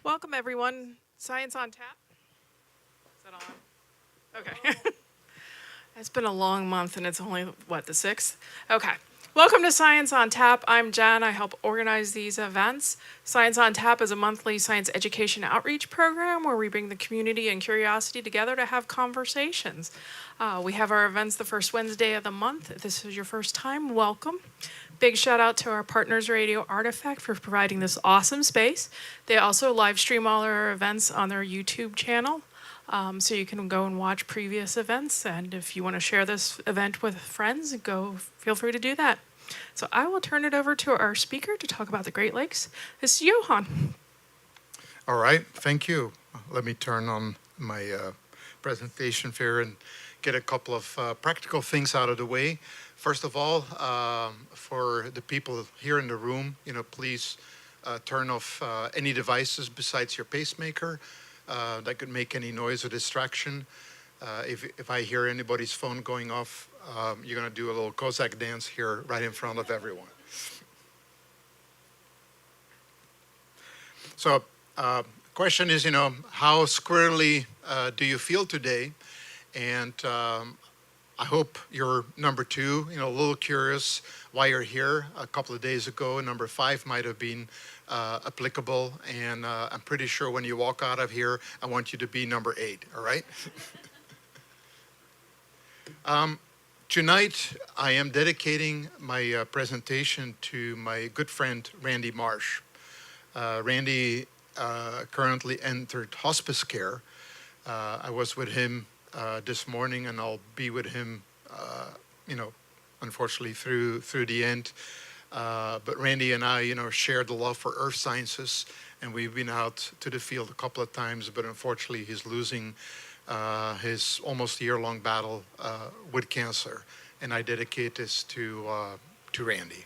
Welcome, everyone. Science on Tap. Is that on? Okay. It's been a long month and it's only, what, the 6th? Okay. Welcome to Science on Tap. I'm Jen. I help organize these events. Science on Tap is a monthly science education outreach program where we bring the community and curiosity together to have conversations. We have our events the first Wednesday of the month. If this is your first time, welcome. Big shout out to our partners, Radio Artifact, for providing this awesome space. They also live stream all our events on their YouTube channel. So you can go and watch previous events, and if you want to share this event with friends, feel free to do that. So I will turn it over to our speaker to talk about the Great Lakes. This is Johan. All right, thank you. Let me turn on my presentation here and get a couple of practical things out of the way. First of all, for the people here in the room, please turn off any devices besides your pacemaker that could make any noise or distraction. If I hear anybody's phone going off, you're going to do a little Cossack dance here right in front of everyone. So, question is, how squarely do you feel today? And I hope you're number 2, a little curious why you're here. A couple of days ago, number 5 might have been applicable, and I'm pretty sure when you walk out of here, I want you to be number 8, all right? Tonight, I am dedicating my presentation to my good friend, Randy Marsh. Randy currently entered hospice care. I was with him this morning, and I'll be with him, unfortunately through the end. But Randy and I, shared the love for earth sciences, and we've been out to the field a couple of times, but unfortunately he's losing his almost year-long battle with cancer, and I dedicate this to Randy.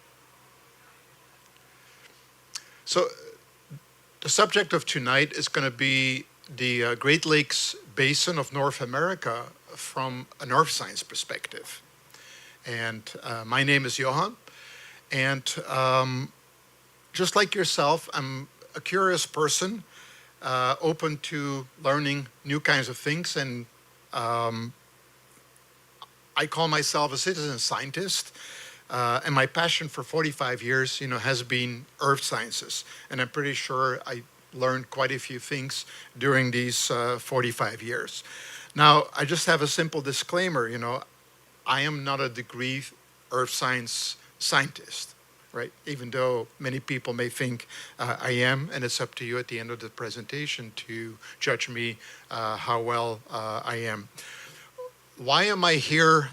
So the subject of tonight is going to be the Great Lakes Basin of North America from an earth science perspective. And my name is Johan, and just like yourself, I'm a curious person, open to learning new kinds of things, and I call myself a citizen scientist, and my passion for 45 years, has been earth sciences, and I'm pretty sure I learned quite a few things during these 45 years. Now, I just have a simple disclaimer, I am not a degree earth science scientist, right? Even though many people may think I am, and it's up to you at the end of the presentation to judge me how well I am. Why am I here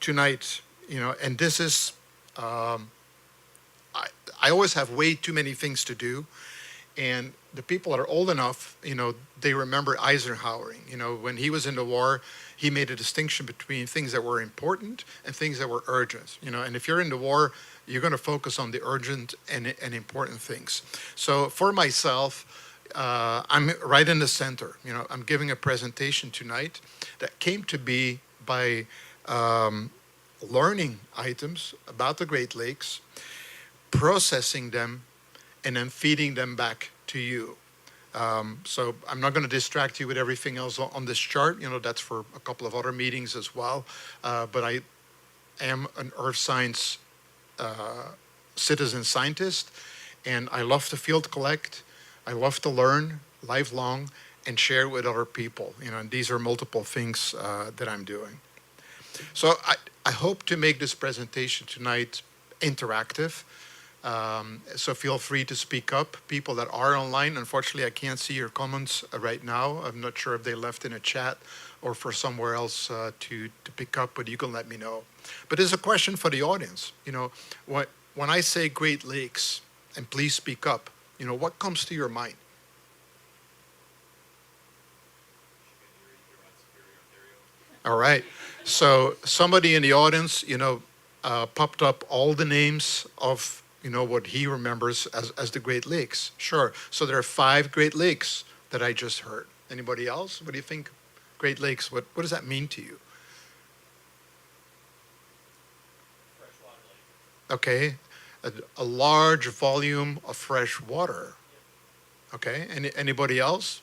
tonight? And this is, I always have way too many things to do. And the people that are old enough, they remember Eisenhowering. When he was in the war, he made a distinction between things that were important and things that were urgent. And if you're in the war, you're going to focus on the urgent and important things. So for myself, I'm right in the center. I'm giving a presentation tonight that came to be by learning items about the Great Lakes, processing them, and then feeding them back to you. So I'm not going to distract you with everything else on this chart. That's for a couple of other meetings as well. But I am an earth science citizen scientist, and I love to field collect. I love to learn lifelong and share with other people. And these are multiple things that I'm doing. So I hope to make this presentation tonight interactive. So feel free to speak up. People that are online, unfortunately, I can't see your comments right now. I'm not sure if they left in a chat or for somewhere else to pick up, but you can let me know. But there's a question for the audience. When I say Great Lakes, and please speak up, what comes to your mind? All right. So somebody in the audience, popped up all the names of what he remembers as the Great Lakes. Sure. So there are 5 Great Lakes that I just heard. Anybody else? What do you think? Great Lakes, what does that mean to you? Okay. A large volume of fresh water. Okay, anybody else?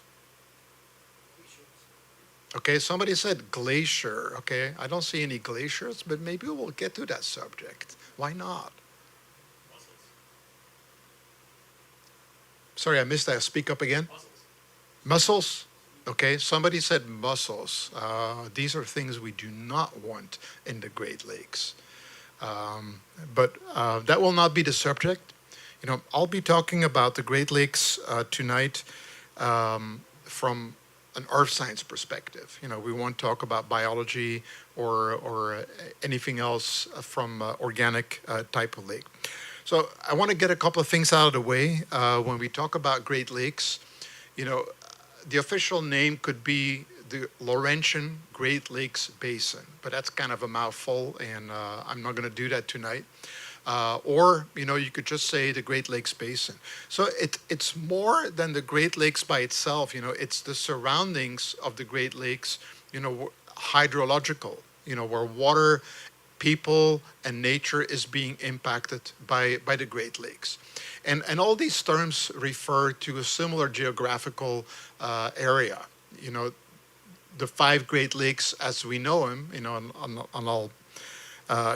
Okay, somebody said glacier. Okay, I don't see any glaciers, but maybe we'll get to that subject. Why not? Sorry, I missed that. Speak up again. Mussels? Okay, somebody said mussels. These are things we do not want in the Great Lakes. But that will not be the subject. I'll be talking about the Great Lakes tonight from an earth science perspective. We won't talk about biology or anything else from organic type of lake. So I want to get a couple of things out of the way when we talk about Great Lakes. You know, the official name could be the Laurentian Great Lakes Basin, but that's kind of a mouthful, and I'm not going to do that tonight. Or you could just say the Great Lakes Basin. So it's more than the Great Lakes by itself. It's the surroundings of the Great Lakes. Hydrological. Where water, people, and nature is being impacted by the Great Lakes, and all these terms refer to a similar geographical area. The five Great Lakes as we know them. And I'll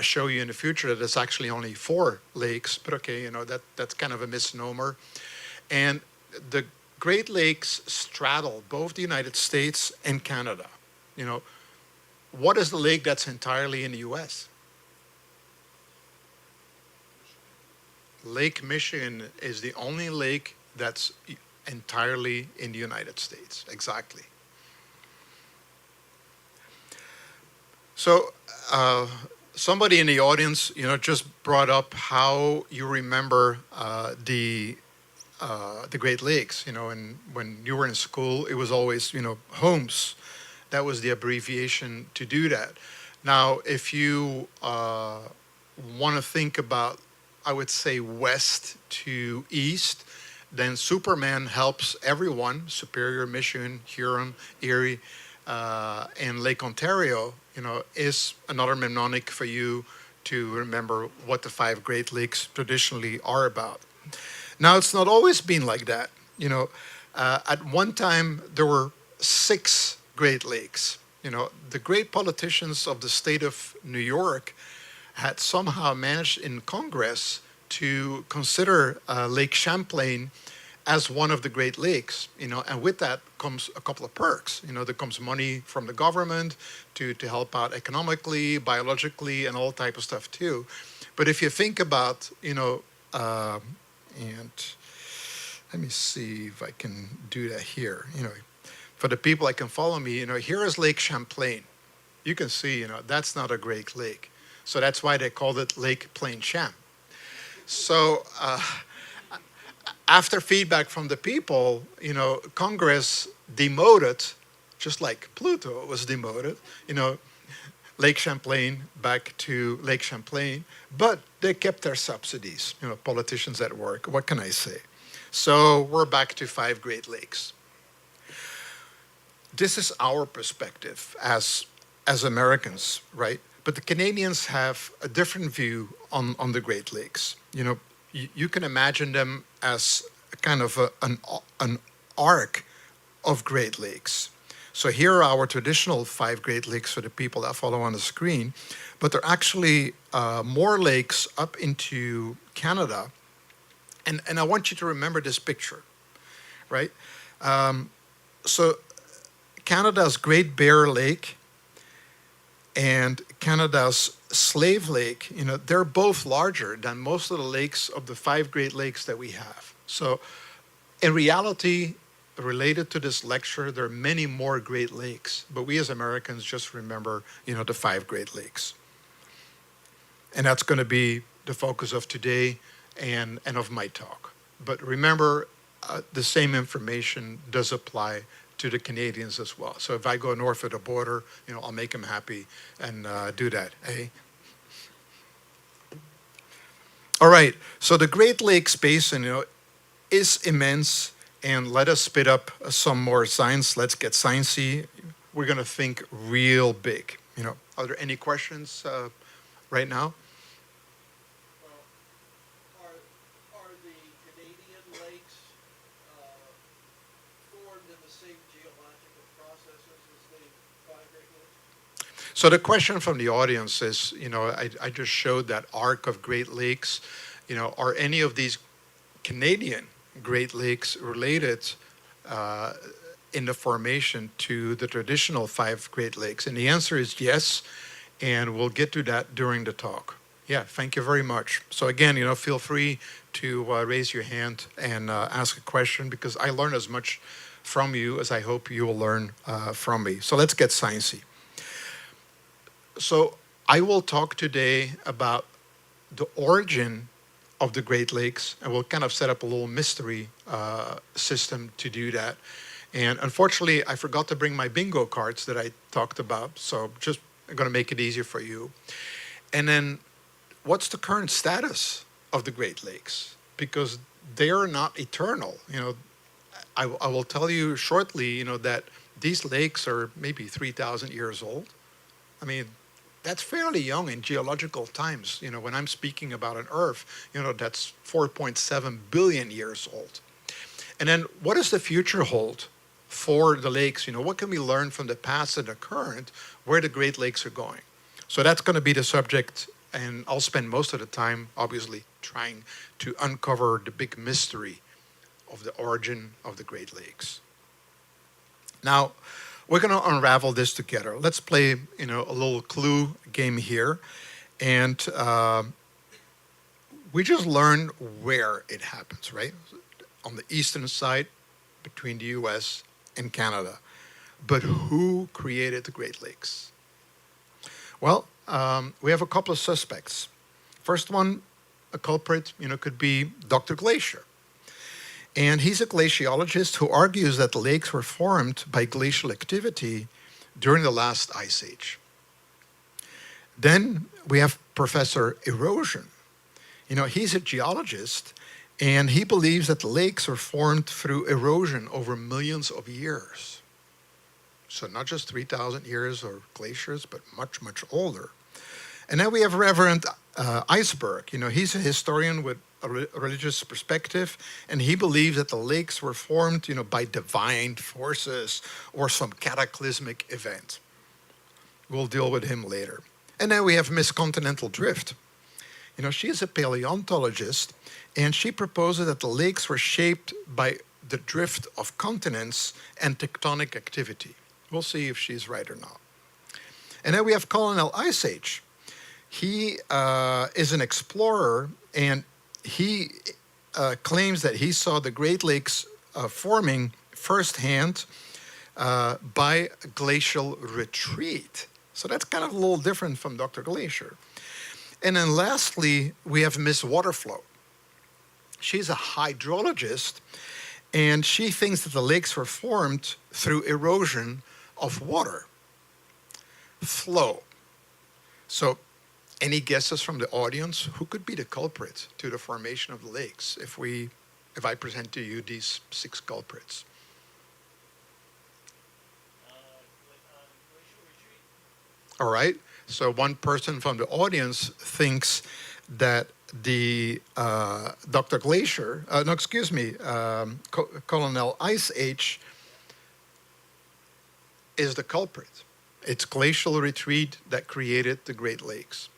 show you in the future that it's actually only four lakes, but okay, that's kind of a misnomer. And the Great Lakes straddle both the United States and Canada. What is the lake that's entirely in the U.S.? Lake Michigan is the only lake that's entirely in the United States. Exactly. So, somebody in the audience, just brought up how you remember the Great Lakes. And when you were in school, it was always, HOMES. That was the abbreviation to do that. Now, if you want to think about, I would say, west to east, then Superman helps everyone, Superior, Michigan, Huron, Erie, and Lake Ontario, is another mnemonic for you to remember what the five Great Lakes traditionally are about. Now, it's not always been like that. At one time, there were six Great Lakes. The great politicians of the state of New York had somehow managed in Congress to consider Lake Champlain as one of the Great Lakes, and with that comes a couple of perks. There comes money from the government to help out economically, biologically, and all type of stuff too. But if you think about, and let me see if I can do that here. For the people that can follow me, here is Lake Champlain. You can see, that's not a Great Lake. So that's why they called it Lake Plain Champ. So after feedback from the people, Congress demoted, just like Pluto was demoted, Lake Champlain back to Lake Champlain, but they kept their subsidies, politicians at work. What can I say? So we're back to five Great Lakes. This is our perspective as Americans, right? But the Canadians have a different view on the Great Lakes. You can imagine them as kind of an arc of Great Lakes. So here are our traditional five Great Lakes for the people that follow on the screen, but there are actually more lakes up into Canada. And I want you to remember this picture, right? So Canada's Great Bear Lake and Canada's Slave Lake, they're both larger than most of the lakes of the five Great Lakes that we have. So in reality, related to this lecture, there are many more Great Lakes, but we as Americans just remember, the five Great Lakes. And that's going to be the focus of today and of my talk. But remember, the same information does apply to the Canadians as well. So if I go north of the border, I'll make them happy and do that. Hey. All right. So the Great Lakes Basin, is immense, and let us spit up some more science. Let's get sciencey. We're going to think real big. Are there any questions right now? Are the Canadian lakes same geological processes as the five Great Lakes? So the question from the audience is, I just showed that arc of Great Lakes. Are any of these Canadian Great Lakes related in the formation to the traditional five Great Lakes? And the answer is yes, and we'll get to that during the talk. Yeah, thank you very much. So again, feel free to raise your hand and ask a question, because I learn as much from you as I hope you will learn from me. So let's get sciencey. So I will talk today about the origin of the Great Lakes, and we'll kind of set up a little mystery system to do that. And unfortunately, I forgot to bring my bingo cards that I talked about, so just I'm going to make it easier for you. And then, what's the current status of the Great Lakes? Because they are not eternal. I will tell you shortly, that these lakes are maybe 3,000 years old. I mean, that's fairly young in geological times. When I'm speaking about an Earth, that's 4.7 billion years old. And then what does the future hold for the lakes? What can we learn from the past and the current, where the Great Lakes are going? So that's going to be the subject, and I'll spend most of the time, obviously, trying to uncover the big mystery of the origin of the Great Lakes. Now, we're going to unravel this together. Let's play, a little clue game here. And we just learn where it happens, right? On the eastern side, between the US and Canada. But who created the Great Lakes? Well, we have a couple of suspects. First one, a culprit, could be Dr. Glacier. And he's a glaciologist who argues that the lakes were formed by glacial activity during the last ice age. Then we have Professor Erosion. He's a geologist, and he believes that the lakes were formed through erosion over millions of years. So not just 3,000 years or glaciers, but much, much older. And then we have Reverend Iceberg. He's a historian with a religious perspective, and he believes that the lakes were formed, by divine forces or some cataclysmic event. We'll deal with him later. And then we have Miss Continental Drift. She is a paleontologist, and she proposes that the lakes were shaped by the drift of continents and tectonic activity. We'll see if she's right or not. And then we have Colonel Ice Age. He is an explorer, and he claims that he saw the Great Lakes forming firsthand by glacial retreat. So that's kind of a little different from Dr. Glacier. And then lastly, we have Miss Waterflow. She's a hydrologist, and she thinks that the lakes were formed through erosion of water flow. So any guesses from the audience? Who could be the culprit to the formation of the lakes if I present to you these 6 culprits? All right. So one person from the audience thinks that the Dr. Glacier, Colonel Ice Age is the culprit. It's glacial retreat that created the Great Lakes.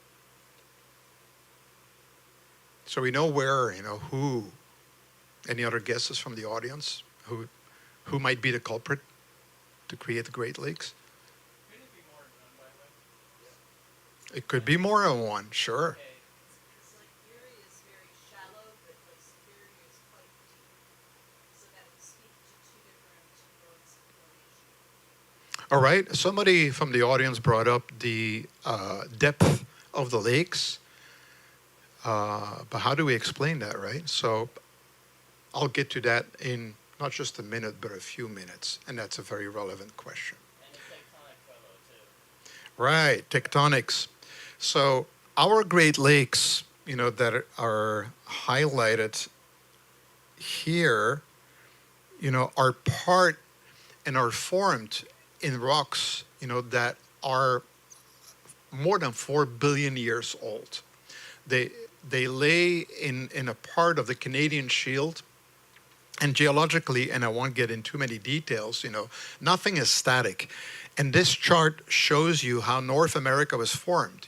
So we know where, who. Any other guesses from the audience? Who might be the culprit to create the Great Lakes? It could be more than one, sure. It's like Erie is very shallow, but Erie is quite deep, so that would speak to 2 different modes of formation. All right. Somebody from the audience brought up the depth of the lakes. But how do we explain that, right? So I'll get to that in not just a minute, but a few minutes. And that's a very relevant question. And the tectonic fellow, too. Right, tectonics. So our Great Lakes, that are highlighted here, are part and are formed in rocks, that are more than 4 billion years old. They lay in a part of the Canadian Shield And geologically, and I won't get into too many details, nothing is static. And this chart shows you how North America was formed.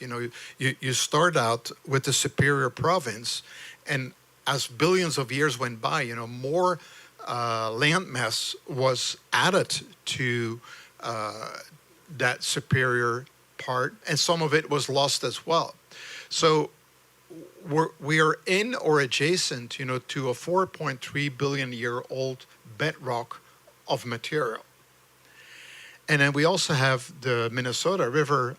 You start out with the Superior Province, and as billions of years went by, more land mass was added to that superior part, and some of it was lost as well. So we are in or adjacent, to a 4.3 billion year old bedrock of material. And then we also have the Minnesota River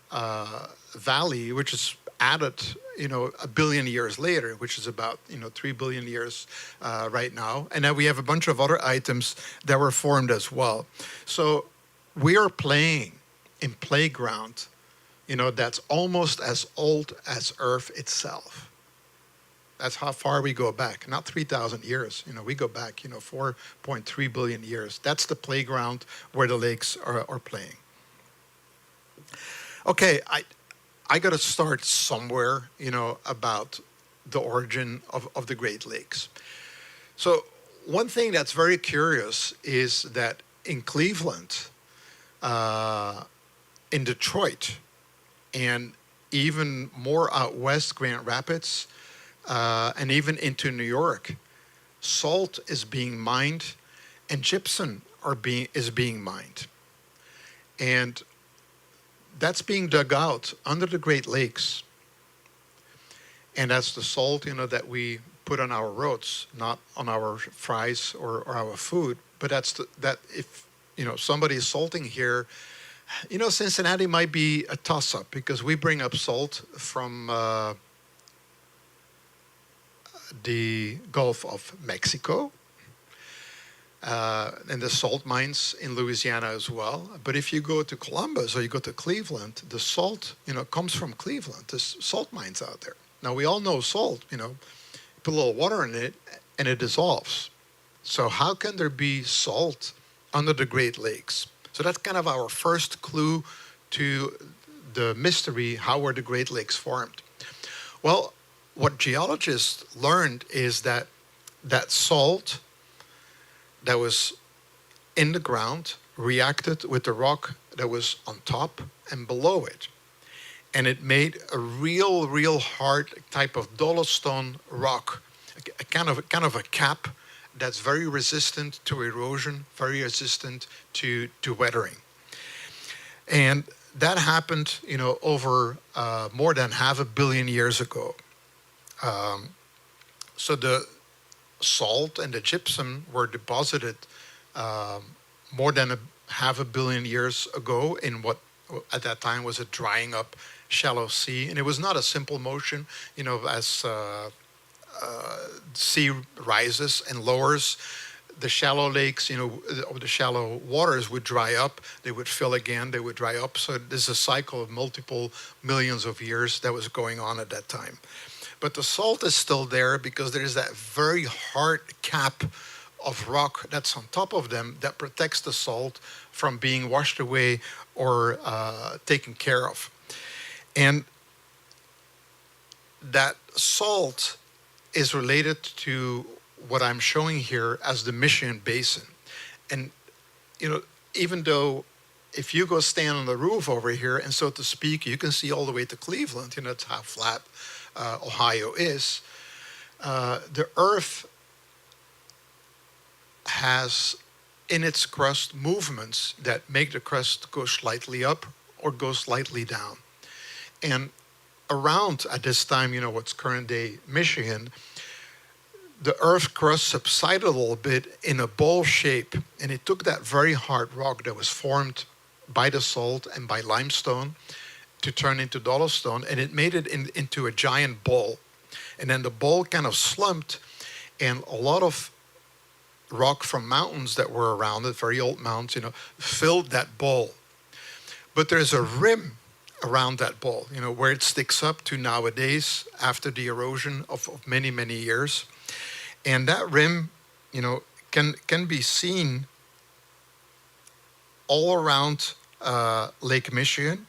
Valley, which is added, a billion years later, which is about, 3 billion years right now. And then we have a bunch of other items that were formed as well. So we are playing in playground, that's almost as old as Earth itself. That's how far we go back. Not 3,000 years. We go back, 4.3 billion years. That's the playground where the lakes are playing. Okay, I got to start somewhere, about the origin of the Great Lakes. So one thing that's very curious is that in Cleveland, in Detroit, and even more out west, Grand Rapids, and even into New York, salt is being mined, and gypsum is being mined, and that's being dug out under the Great Lakes, and that's the salt, that we put on our roads, not on our fries or our food, but that if somebody is salting here, Cincinnati might be a toss-up because we bring up salt from the Gulf of Mexico, and the salt mines in Louisiana as well. But if you go to Columbus or you go to Cleveland, the salt, comes from Cleveland. There's salt mines out there. Now, we all know salt, put a little water in it and it dissolves. So how can there be salt under the Great Lakes? So that's kind of our first clue to the mystery, how were the Great Lakes formed? Well, what geologists learned is that salt that was in the ground reacted with the rock that was on top and below it. And it made a real hard type of dolostone rock, a kind of a cap that's very resistant to erosion, very resistant to weathering. And that happened, over more than 500 million years ago. So the salt and the gypsum were deposited more than 500 million years ago in what at that time was a drying up shallow sea. And it was not a simple motion, as sea rises and lowers, the shallow lakes, the shallow waters would dry up, they would fill again, they would dry up. So there's a cycle of multiple millions of years that was going on at that time. But the salt is still there because there is that very hard cap of rock that's on top of them that protects the salt from being washed away or taken care of. And that salt is related to what I'm showing here as the Michigan Basin. And, even though if you go stand on the roof over here, and so to speak, you can see all the way to Cleveland, that's how flat Ohio is, the earth has in its crust movements that make the crust go slightly up or go slightly down. And around at this time, what's current day Michigan, the earth crust subsided a little bit in a bowl shape, and it took that very hard rock that was formed by the salt and by limestone to turn into dolostone, and it made it into a giant bowl. And then the bowl kind of slumped, and a lot of rock from mountains that were around it, very old mountains, filled that bowl. But there's a rim around that bowl, where it sticks up to nowadays after the erosion of many, many years. And that rim, can be seen all around Lake Michigan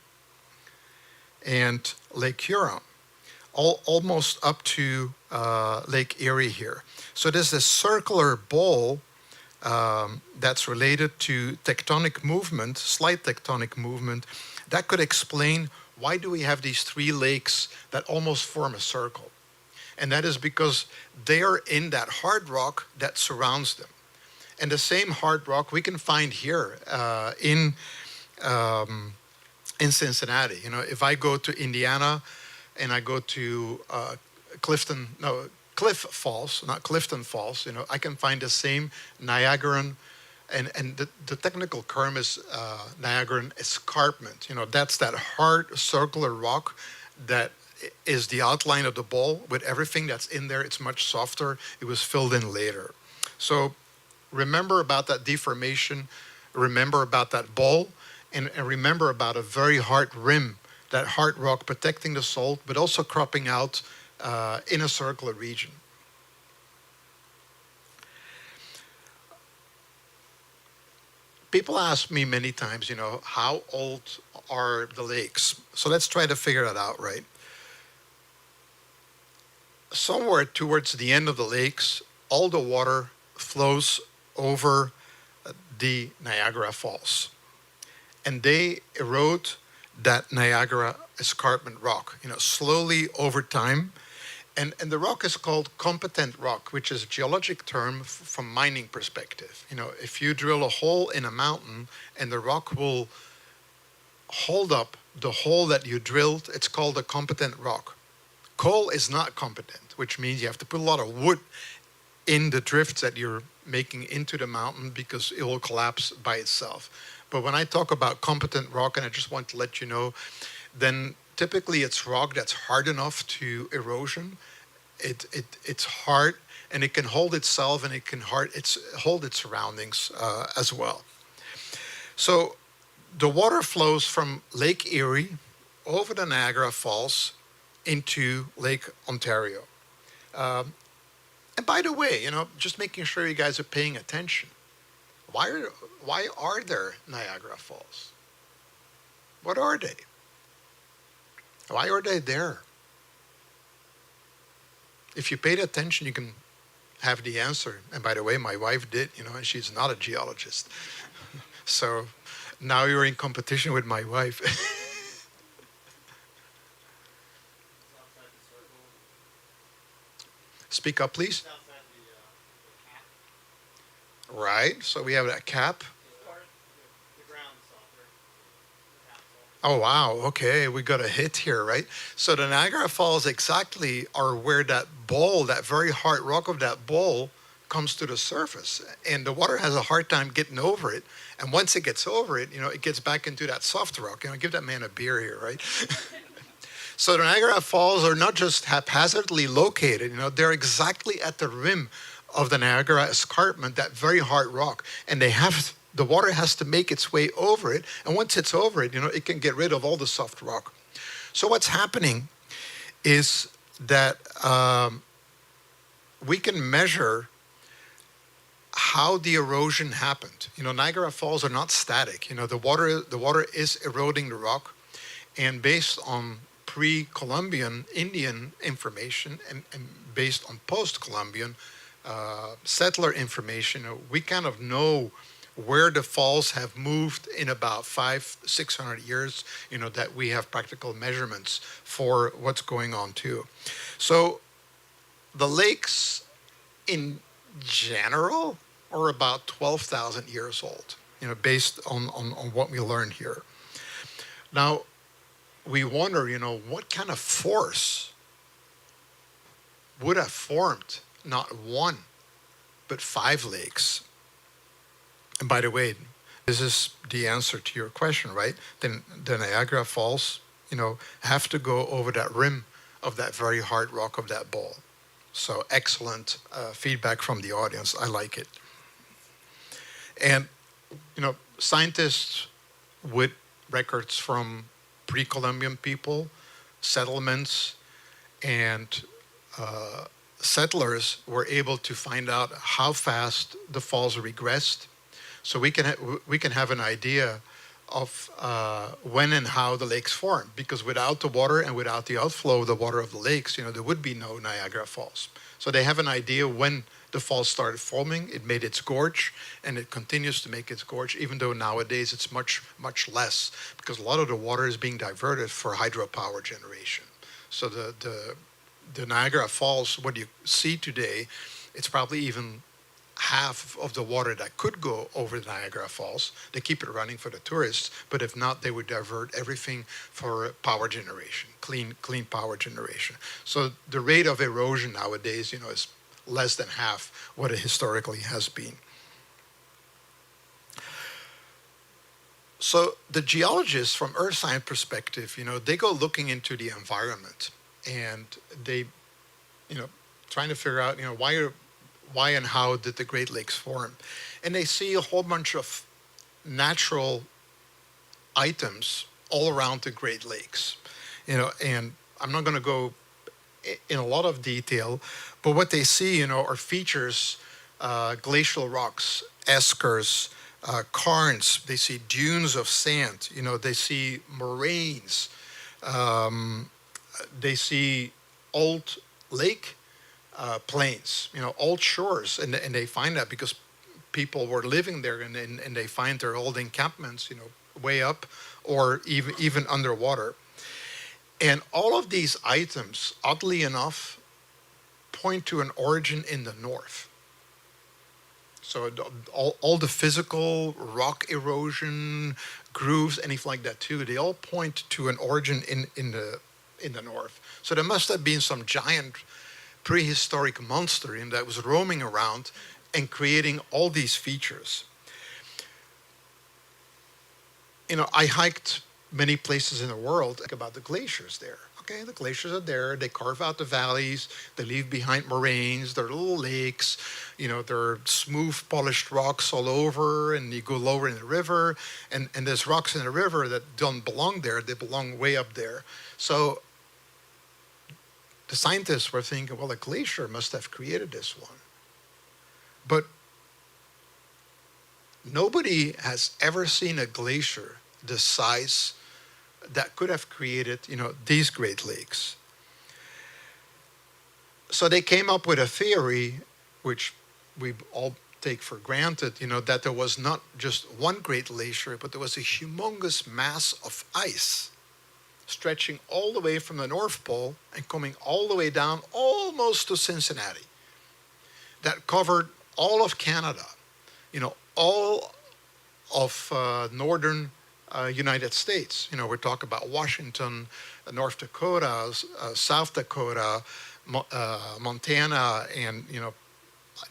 and Lake Huron, almost up to Lake Erie here. So there's this circular bowl that's related to tectonic movement, slight tectonic movement, that could explain why do we have these three lakes that almost form a circle. And that is because they are in that hard rock that surrounds them. And the same hard rock we can find here in Cincinnati. You know, if I go to Indiana and I go to Cliff Falls, not Clifton Falls, you know, I can find the same Niagaran, and the technical term is Niagaran escarpment. You know, that's that hard circular rock that is the outline of the bowl with everything that's in there. It's much softer. It was filled in later. So remember about that deformation, remember about that bowl, and remember about a very hard rim, that hard rock protecting the salt, but also cropping out in a circular region. People ask me many times, you know, how old are the lakes? So let's try to figure that out, right? Somewhere towards the end of the lakes, all the water flows over the Niagara Falls. And they erode that Niagara escarpment rock, you know, slowly over time. And the rock is called competent rock, which is a geologic term from mining perspective. You know, if you drill a hole in a mountain and the rock will hold up the hole that you drilled, it's called a competent rock. Coal is not competent, which means you have to put a lot of wood in the drifts that you're making into the mountain because it will collapse by itself. But when I talk about competent rock, and I just want to let you know, then typically it's rock that's hard enough to erosion. It's hard, and it can hold itself, and it can hold its surroundings as well. So the water flows from Lake Erie over the Niagara Falls into Lake Ontario. And by the way, you know, just making sure you guys are paying attention. Why are there Niagara Falls? What are they? Why are they there? If you paid attention, you can have the answer. And by the way, my wife did, you know, and she's not a geologist. So now you're in competition with my wife. Outside the circle, Speak up, please. outside the cap. Right, so we have that cap. Part, the ground softer. The cap's soft. Oh, wow, okay, we got a hit here, right? So the Niagara Falls exactly are where that bowl, that very hard rock of that bowl, comes to the surface. And the water has a hard time getting over it. And once it gets over it, you know, it gets back into that soft rock. You know, give that man a beer here, right? So the Niagara Falls are not just haphazardly located, you know, they're exactly at the rim of the Niagara escarpment, that very hard rock. And the water has to make its way over it. And once it's over it, you know, it can get rid of all the soft rock. So what's happening is that we can measure how the erosion happened. You know, Niagara Falls are not static. You know, the water is eroding the rock. And based on pre-Columbian Indian information and based on post-Columbian settler information, we kind of know where the falls have moved in about 500-600 years, you know, that we have practical measurements for what's going on too. So the lakes in general are about 12,000 years old, you know, based on what we learned here. Now, we wonder, you know, what kind of force would have formed not one, but 5 lakes? And by the way, this is the answer to your question, right? Then the Niagara Falls, you know, have to go over that rim of that very hard rock of that bowl. So excellent feedback from the audience. I like it. And, you know, scientists with records from pre-Columbian people, settlements, and settlers were able to find out how fast the falls regressed. So we can have an idea of when and how the lakes formed, because without the water and without the outflow of the water of the lakes, you know, there would be no Niagara Falls. So they have an idea when the falls started forming. It made its gorge, and it continues to make its gorge, even though nowadays it's much, much less, because a lot of the water is being diverted for hydropower generation. So the Niagara Falls, what you see today, it's probably even half of the water that could go over the Niagara Falls. They keep it running for the tourists, but if not, they would divert everything for power generation, clean power generation. So the rate of erosion nowadays, is less than half what it historically has been. So the geologists, from earth science perspective, they go looking into the environment, and they, trying to figure out, why and how did the Great Lakes form? And they see a whole bunch of natural items all around the Great Lakes, and I'm not going to go in a lot of detail, but what they see, are features, glacial rocks, eskers, cairns. They see dunes of sand. They see moraines. They see old lake plains, old shores, and they find that because people were living there, and they find their old encampments, way up or even underwater. And all of these items, oddly enough, point to an origin in the north. So all the physical rock erosion, grooves, anything like that too, they all point to an origin in the north. So there must have been some giant prehistoric monster that was roaming around and creating all these features. I hiked many places in the world about the glaciers there. Okay, the glaciers are there. They carve out the valleys. They leave behind moraines. They're little lakes. They're smooth, polished rocks all over. And you go lower in the river, and there's rocks in the river that don't belong there. They belong way up there. So the scientists were thinking, well, a glacier must have created this one. But nobody has ever seen a glacier the size that could have created, these Great Lakes. So they came up with a theory, which we all take for granted, that there was not just one great glacier, but there was a humongous mass of ice stretching all the way from the North Pole and coming all the way down almost to Cincinnati, that covered all of Canada, all of northern United States. We're talking about Washington, North Dakota, South Dakota, Montana, and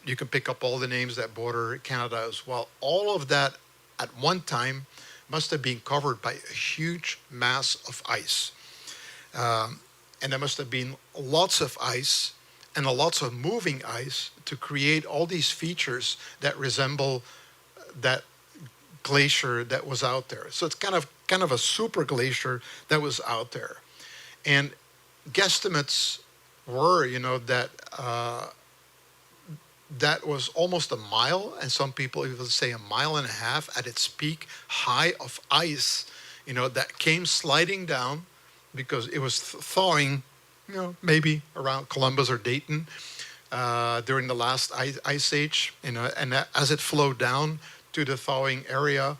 you can pick up all the names that border Canada as well. All of that at one time must have been covered by a huge mass of ice. And there must have been lots of ice and lots of moving ice to create all these features that resemble that glacier that was out there. So it's kind of a super glacier that was out there. And guesstimates were, that that was almost a mile, and some people even say a mile and a half at its peak high of ice, that came sliding down because it was thawing, maybe around Columbus or Dayton during the last ice age, and as it flowed down to the thawing area,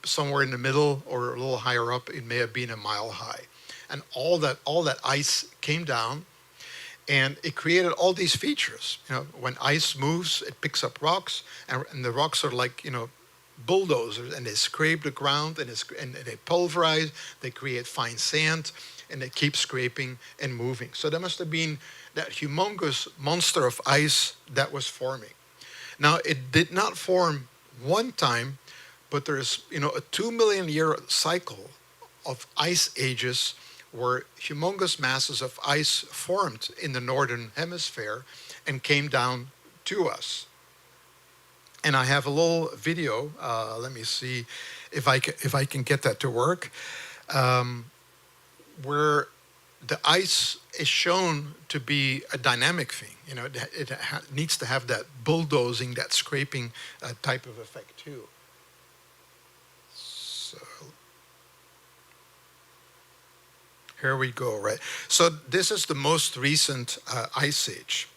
somewhere in the middle or a little higher up, it may have been a mile high. And all that ice came down, and it created all these features. When ice moves, it picks up rocks, and the rocks are like, bulldozers, and they scrape the ground, and they pulverize, they create fine sand, and they keep scraping and moving. So there must have been that humongous monster of ice that was forming. Now, it did not form one time, but there's, a 2 million year cycle of ice ages where humongous masses of ice formed in the northern hemisphere and came down to us. And I have a little video. Let me see if I can get that to work, where the ice is shown to be a dynamic thing. It needs to have that bulldozing, that scraping type of effect too. So here we go, right? So this is the most recent ice age.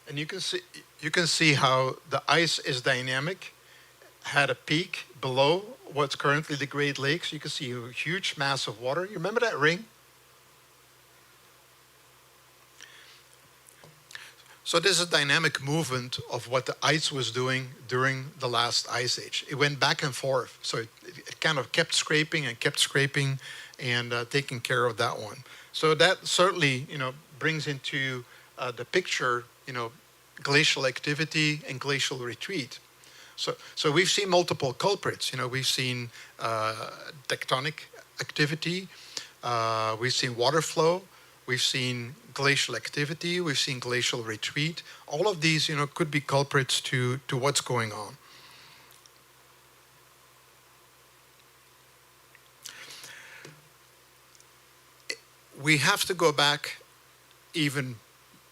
And you can see how the ice is dynamic, had a peak below what's currently the Great Lakes. You can see a huge mass of water. You remember that ring? So this is a dynamic movement of what the ice was doing during the last ice age. It went back and forth. So it kind of kept scraping and taking care of that one. So that certainly, brings into the picture, glacial activity and glacial retreat. So we've seen multiple culprits. We've seen tectonic activity, we've seen water flow, we've seen glacial activity, we've seen glacial retreat. All of these, could be culprits to what's going on. We have to go back even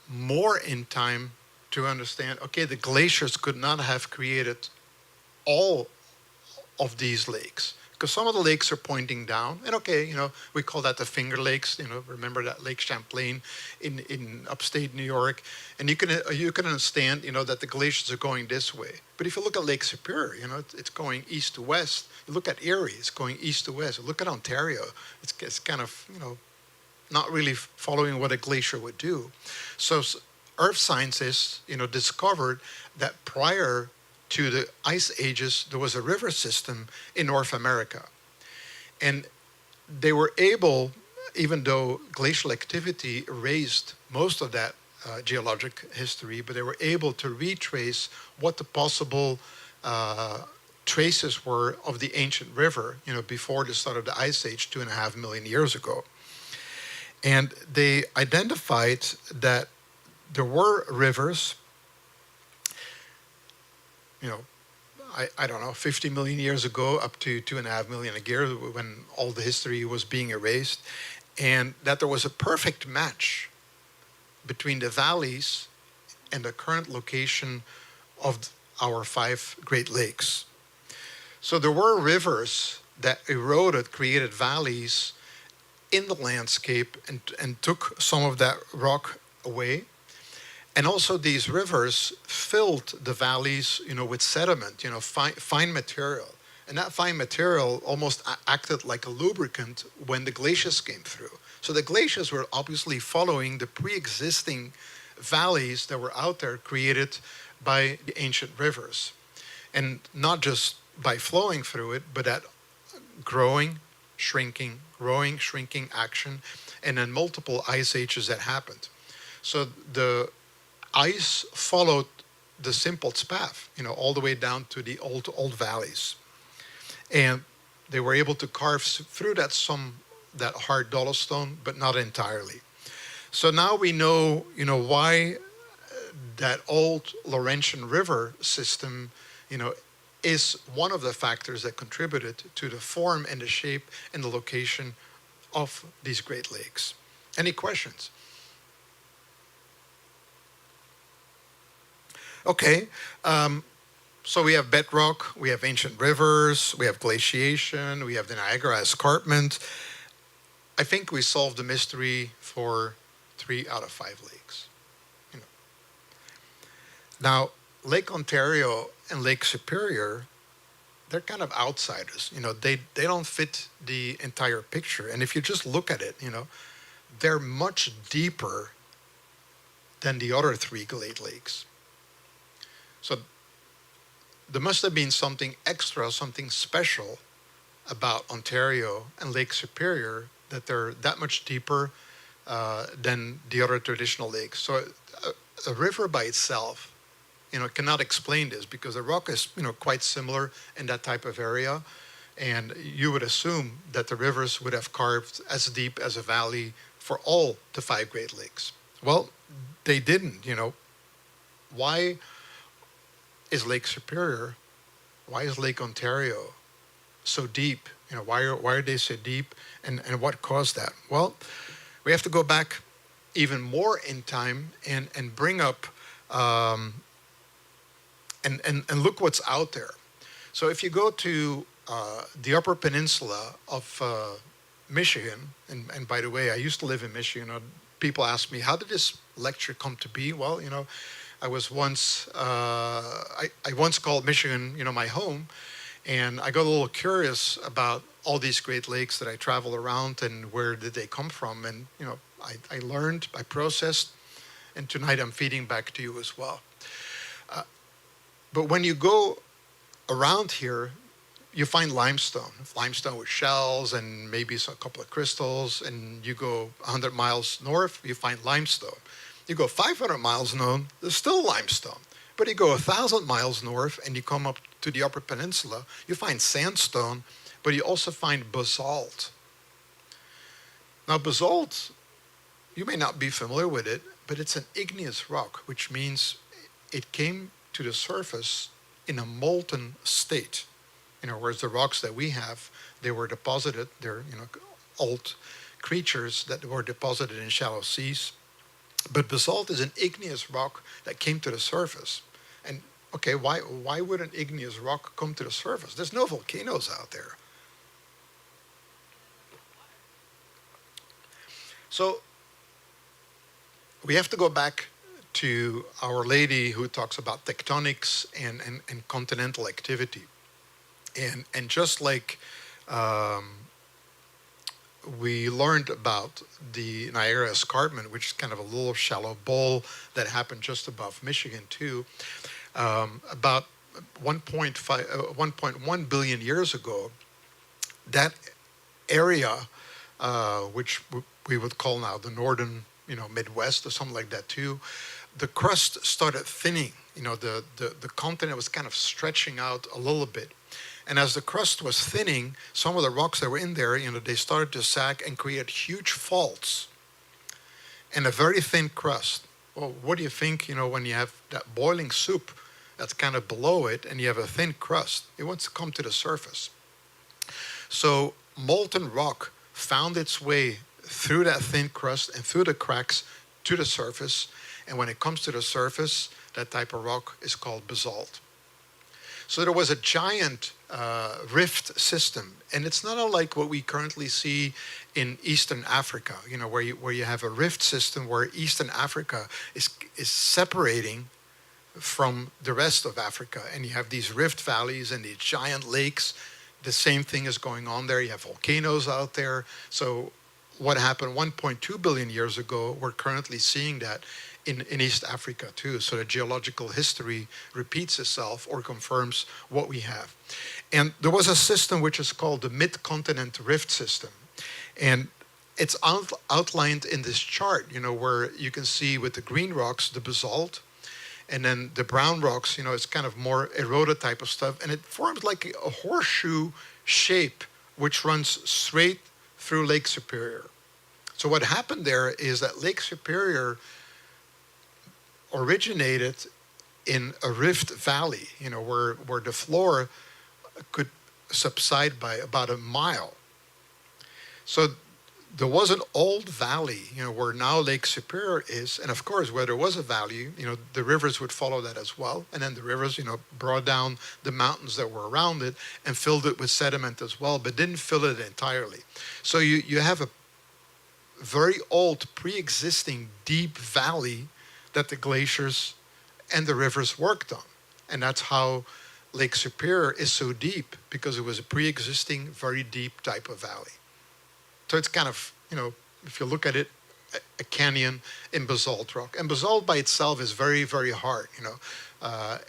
more in time to understand, okay, the glaciers could not have created all of these lakes, because some of the lakes are pointing down, and okay, we call that the Finger Lakes. Remember that Lake Champlain in upstate New York, and you can understand, that the glaciers are going this way. But if you look at Lake Superior, it's going east to west. You look at Erie, it's going east to west. You look at Ontario, it's kind of not really following what a glacier would do. So earth scientists, discovered that prior to the ice ages, there was a river system in North America. And they were able, even though glacial activity erased most of that geologic history, but they were able to retrace what the possible traces were of the ancient river, before the start of the ice age 2.5 million years ago. And they identified that there were rivers, I don't know, 50 million years ago, up to 2.5 million a year, when all the history was being erased, and that there was a perfect match between the valleys and the current location of our 5 Great Lakes. So there were rivers that eroded, created valleys in the landscape and took some of that rock away. And also these rivers filled the valleys, with sediment, fine material. And that fine material almost acted like a lubricant when the glaciers came through. So the glaciers were obviously following the pre-existing valleys that were out there created by the ancient rivers. And not just by flowing through it, but at growing, shrinking action, and then multiple ice ages that happened. So the ice followed the Simplot's path, all the way down to the old valleys. And they were able to carve through that hard dolostone, but not entirely. So now we know, why that old Laurentian River system, is one of the factors that contributed to the form and the shape and the location of these Great Lakes. Any questions? Okay, so we have bedrock, we have ancient rivers, we have glaciation, we have the Niagara escarpment. I think we solved the mystery for 3 out of 5 lakes. Now, Lake Ontario and Lake Superior, they're kind of outsiders. They don't fit the entire picture. And if you just look at it, they're much deeper than the other 3 Great Lakes. So there must have been something extra, something special about Ontario and Lake Superior, that they're that much deeper than the other traditional lakes. So a river by itself, cannot explain this, because the rock is, quite similar in that type of area. And you would assume that the rivers would have carved as deep as a valley for all the 5 Great Lakes. Well, they didn't, Why is Lake Superior, why is Lake Ontario so deep? Why are they so deep, and what caused that? Well, we have to go back even more in time and bring up and look what's out there. So if you go to the Upper Peninsula of Michigan, and by the way, I used to live in Michigan. People ask me, how did this lecture come to be? Well, I was once, I once called Michigan, my home, and I got a little curious about all these Great Lakes that I travel around and where did they come from. And, I learned, I processed, and tonight I'm feeding back to you as well. But when you go around here, you find limestone with shells and maybe a couple of crystals. And you go 100 miles north, you find limestone. You go 500 miles north, there's still limestone. But you go 1,000 miles north and you come up to the Upper Peninsula, you find sandstone, but you also find basalt. Now, basalt, you may not be familiar with it, but it's an igneous rock, which means it came to the surface in a molten state. Whereas the rocks that we have, they were deposited, they're, old creatures that were deposited in shallow seas. But basalt is an igneous rock that came to the surface. And okay, why would an igneous rock come to the surface? There's no volcanoes out there. So we have to go back to Our Lady who talks about tectonics and continental activity. And just like we learned about the Niagara Escarpment, which is kind of a little shallow bowl that happened just above Michigan too, about 1.1 billion years ago, that area, which we would call now the northern, Midwest or something like that too, the crust started thinning. The continent was kind of stretching out a little bit. And as the crust was thinning, some of the rocks that were in there, they started to sag and create huge faults and a very thin crust. Well, what do you think, when you have that boiling soup that's kind of below it and you have a thin crust? It wants to come to the surface. So molten rock found its way through that thin crust and through the cracks to the surface. And when it comes to the surface, that type of rock is called basalt. So there was a giant rift system, and it's not unlike what we currently see in Eastern Africa, where you have a rift system where Eastern Africa is separating from the rest of Africa, and you have these rift valleys and these giant lakes. The same thing is going on there. You have volcanoes out there. So what happened 1.2 billion years ago, we're currently seeing that in East Africa too. So the geological history repeats itself or confirms what we have. And there was a system which is called the Mid-Continent Rift System. And it's outlined in this chart, where you can see with the green rocks, the basalt, and then the brown rocks, it's kind of more eroded type of stuff. And it forms like a horseshoe shape, which runs straight through Lake Superior. So what happened there is that Lake Superior originated in a rift valley, where the floor could subside by about a mile. So there was an old valley, where now Lake Superior is, and of course, where there was a valley, the rivers would follow that as well, and then the rivers, brought down the mountains that were around it and filled it with sediment as well, but didn't fill it entirely. So you have a very old, pre-existing deep valley that the glaciers and the rivers worked on. And that's how Lake Superior is so deep, because it was a pre-existing, very deep type of valley. So it's kind of, if you look at it, a canyon in basalt rock. And basalt by itself is very, very hard.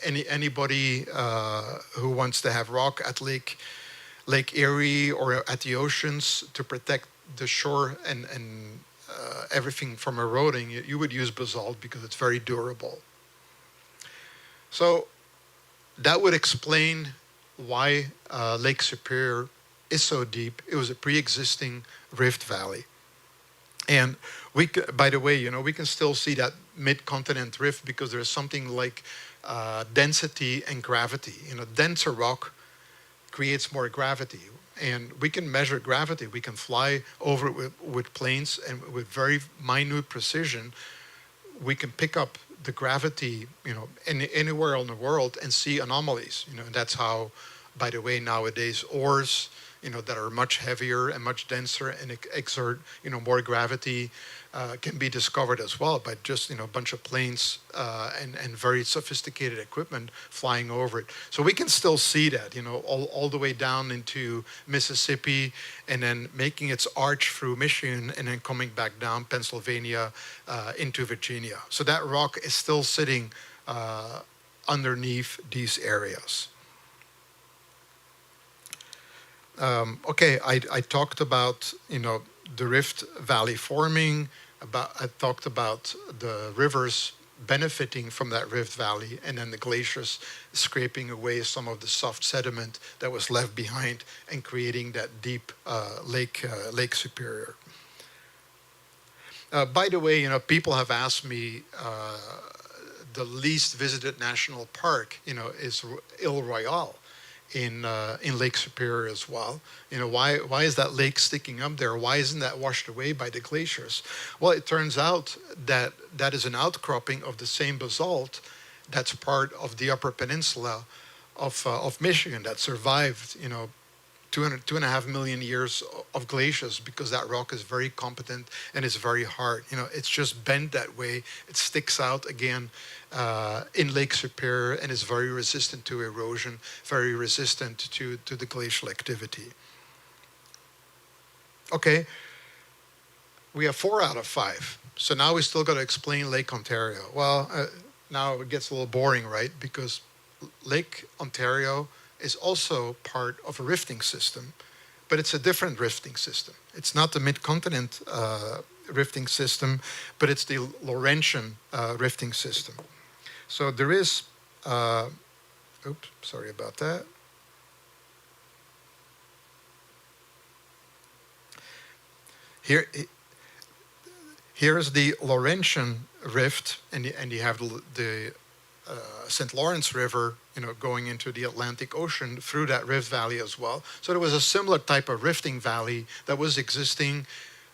Anybody who wants to have rock at Lake Erie or at the oceans to protect the shore and everything from eroding, you would use basalt because it's very durable. So that would explain why Lake Superior is so deep. It was a pre-existing rift valley. And by the way, we can still see that mid-continent rift because there's something like density and gravity. Denser rock creates more gravity. And we can measure gravity. We can fly over it with planes, and with very minute precision, we can pick up the gravity, anywhere in the world and see anomalies. And that's how, by the way, nowadays ores that are much heavier and much denser and exert, more gravity, can be discovered as well by just, a bunch of planes and very sophisticated equipment flying over it. So we can still see that, all the way down into Mississippi and then making its arch through Michigan and then coming back down Pennsylvania into Virginia. So that rock is still sitting underneath these areas. Okay, I talked about, the Rift Valley forming. I talked about the rivers benefiting from that Rift Valley, and then the glaciers scraping away some of the soft sediment that was left behind and creating that deep Lake Superior. By the way, people have asked me, the least visited national park, is Ile Royale in Lake Superior as well. Why is that lake sticking up there? Why isn't that washed away by the glaciers? Well, it turns out that that is an outcropping of the same basalt that's part of the Upper Peninsula of Michigan that survived, 2.5 million years of glaciers, because that rock is very competent and it's very hard. It's just bent that way. It sticks out again in Lake Superior and is very resistant to erosion, very resistant to the glacial activity. Okay, we have 4 out of 5. So now we still got to explain Lake Ontario. Well, now it gets a little boring, right? Because Lake Ontario is also part of a rifting system, but it's a different rifting system. It's not the mid-continent rifting system, but it's the Laurentian rifting system. So there is, oops, sorry about that. Here is the Laurentian rift, and you have the St. Lawrence River, going into the Atlantic Ocean through that rift valley as well. So there was a similar type of rifting valley that was existing.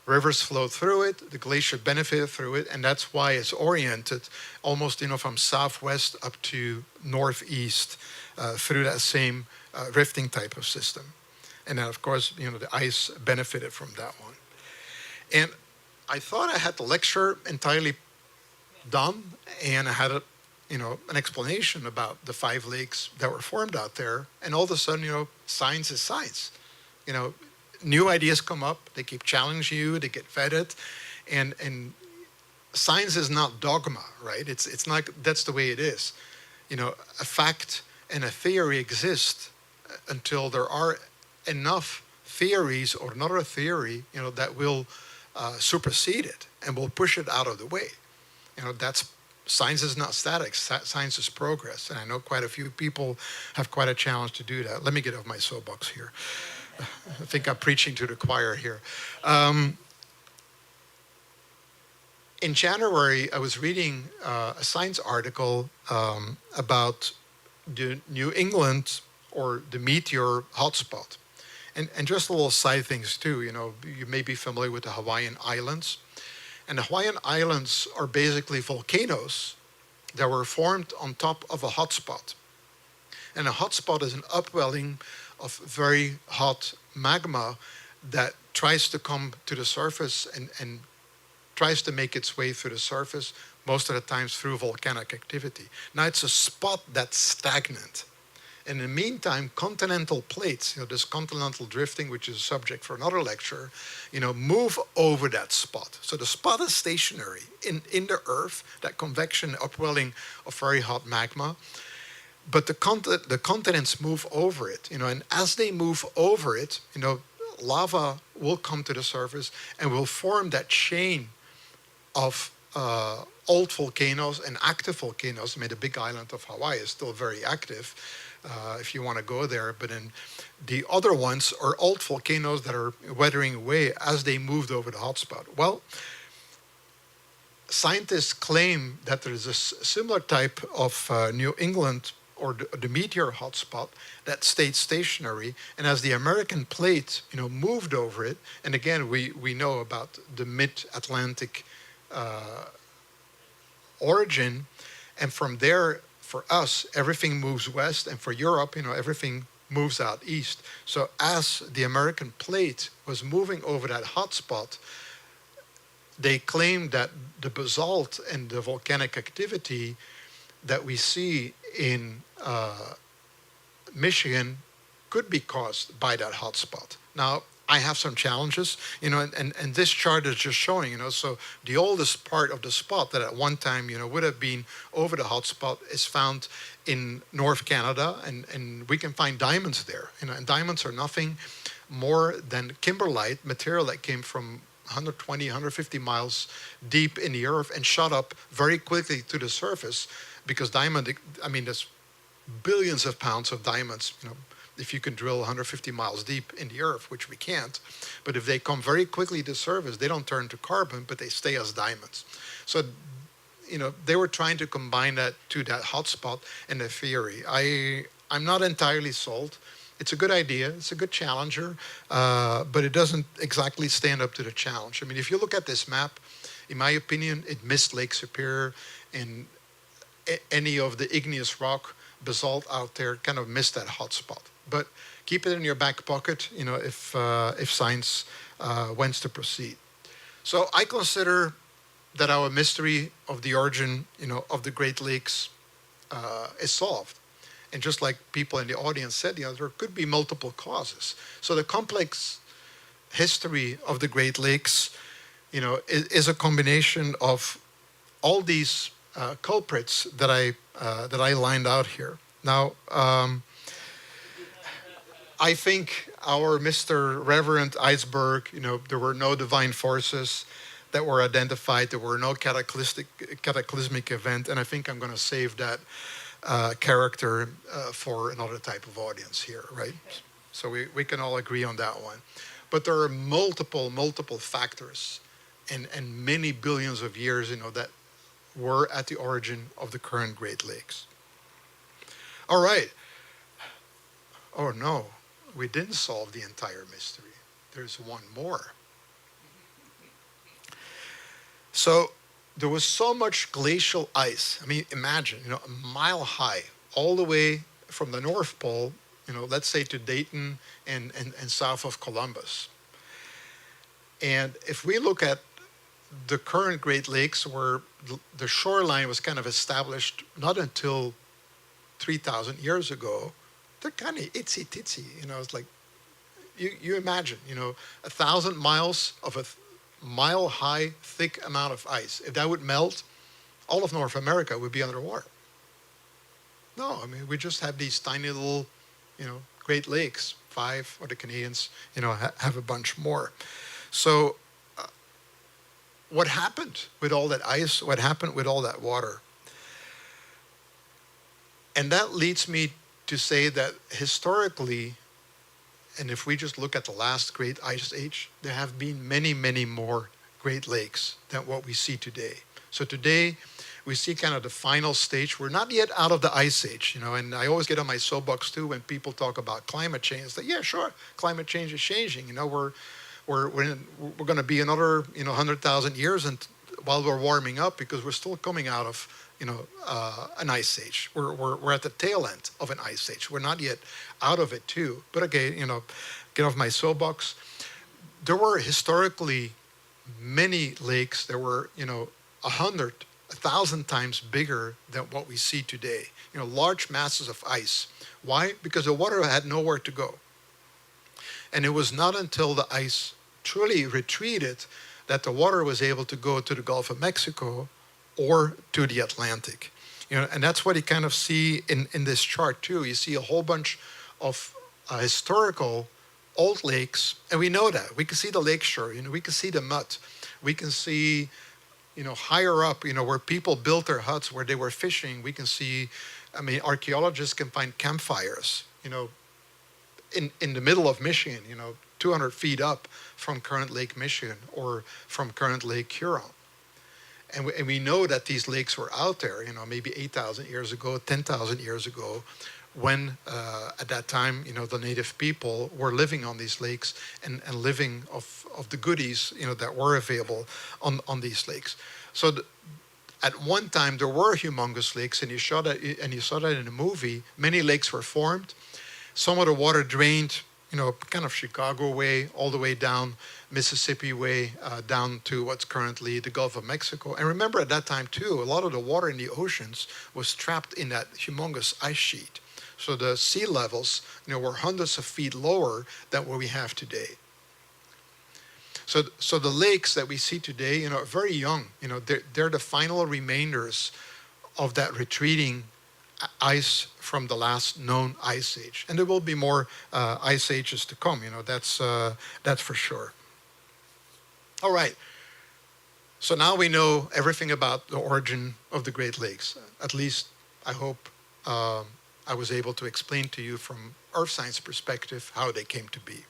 Rivers flowed through it, the glacier benefited through it, and that's why it's oriented almost, from southwest up to northeast through that same rifting type of system. And then, of course, the ice benefited from that one. And I thought I had the lecture entirely done, and I had an explanation about the 5 lakes that were formed out there. And all of a sudden, science is science. New ideas come up, they keep challenging you, they get vetted, and science is not dogma, right? It's not, that's the way it is. A fact and a theory exist until there are enough theories or another theory, that will supersede it and will push it out of the way. That's science is not static. Science is progress, and I know quite a few people have quite a challenge to do that. Let me get off my soapbox here. I think I'm preaching to the choir here. In January, I was reading a science article about the New England or the meteor hotspot. And just a little side things too, you may be familiar with the Hawaiian Islands. And the Hawaiian Islands are basically volcanoes that were formed on top of a hotspot. And a hotspot is an upwelling of very hot magma that tries to come to the surface and tries to make its way through the surface, most of the times through volcanic activity. Now it's a spot that's stagnant. In the meantime, continental plates, this continental drifting, which is a subject for another lecture, move over that spot. So the spot is stationary in the earth, that convection upwelling of very hot magma. But the continents move over it, and as they move over it, lava will come to the surface and will form that chain of old volcanoes and active volcanoes. I mean, the big island of Hawaii is still very active. If you want to go there, but then the other ones are old volcanoes that are weathering away as they moved over the hotspot. Well, scientists claim that there is a similar type of New England or the meteor hotspot that stayed stationary, and as the American plate, moved over it, and again we know about the mid-Atlantic origin, and from there. For us, everything moves west, and for Europe, everything moves out east. So as the American plate was moving over that hot spot, they claimed that the basalt and the volcanic activity that we see in Michigan could be caused by that hot spot. Now, I have some challenges, and this chart is just showing, so the oldest part of the spot that at one time, would have been over the hot spot is found in North Canada, and we can find diamonds there, and diamonds are nothing more than kimberlite material that came from 120, 150 miles deep in the earth and shot up very quickly to the surface because diamond, there's billions of pounds of diamonds, if you can drill 150 miles deep in the earth, which we can't. But if they come very quickly to surface, they don't turn to carbon, but they stay as diamonds. So, they were trying to combine that to that hotspot in the theory. I'm not entirely sold. It's a good idea. It's a good challenger, but it doesn't exactly stand up to the challenge. If you look at this map, in my opinion, it missed Lake Superior, and any of the igneous rock basalt out there kind of missed that hot spot. But keep it in your back pocket, if science wants to proceed. So I consider that our mystery of the origin, of the Great Lakes is solved. And just like people in the audience said, there could be multiple causes. So the complex history of the Great Lakes, is a combination of all these culprits that I lined out here. Now, I think our Mr. Reverend Iceberg, there were no divine forces that were identified. There were no cataclysmic event, and I think I'm going to save that character for another type of audience here, right? So we can all agree on that one. But there are multiple factors and many billions of years, that were at the origin of the current Great Lakes. All right. Oh no, we didn't solve the entire mystery. There's one more. So there was so much glacial ice. Imagine, a mile high, all the way from the North Pole, let's say to Dayton and south of Columbus. And if we look at the current Great Lakes, where the shoreline was kind of established not until 3,000 years ago, they're kind of itsy-titsy. It's like, you imagine, 1,000 miles of a mile-high, thick amount of ice. If that would melt, all of North America would be underwater. No, we just have these tiny little, Great Lakes. 5, or the Canadians, have a bunch more. So what happened with all that ice? What happened with all that water? And that leads me to say that historically, and if we just look at the last great ice age, there have been many, many more Great Lakes than what we see today. So today, we see kind of the final stage. We're not yet out of the ice age, and I always get on my soapbox too when people talk about climate change. It's like, yeah, sure, climate change is changing. We're going to be another 100,000 years and while we're warming up, because we're still coming out of an ice age. We're at the tail end of an ice age. We're not yet out of it too. But again, get off my soapbox. There were historically many lakes that were 100, 1,000 times bigger than what we see today. Large masses of ice. Why? Because the water had nowhere to go. And it was not until the ice truly retreated that the water was able to go to the Gulf of Mexico or to the Atlantic. And that's what you kind of see in this chart too. You see a whole bunch of historical old lakes, and we know that. We can see the lakeshore, we can see the mud. We can see, higher up, where people built their huts, where they were fishing. We can see, archaeologists can find campfires, in the middle of Michigan, 200 feet up from current Lake Michigan or from current Lake Huron. And we know that these lakes were out there, maybe 8,000 years ago, 10,000 years ago, when at that time, the native people were living on these lakes and living of the goodies, that were available on these lakes. So at one time, there were humongous lakes, and you saw that in the movie. Many lakes were formed. Some of the water drained, kind of Chicago way, all the way down Mississippi way, down to what's currently the Gulf of Mexico. And remember at that time too, a lot of the water in the oceans was trapped in that humongous ice sheet. So the sea levels, were hundreds of feet lower than what we have today. So the lakes that we see today, are very young. They're the final remainders of that retreating ice from the last known ice age. And there will be more ice ages to come. That's for sure. All right. So now we know everything about the origin of the Great Lakes. At least I hope I was able to explain to you from earth science perspective how they came to be.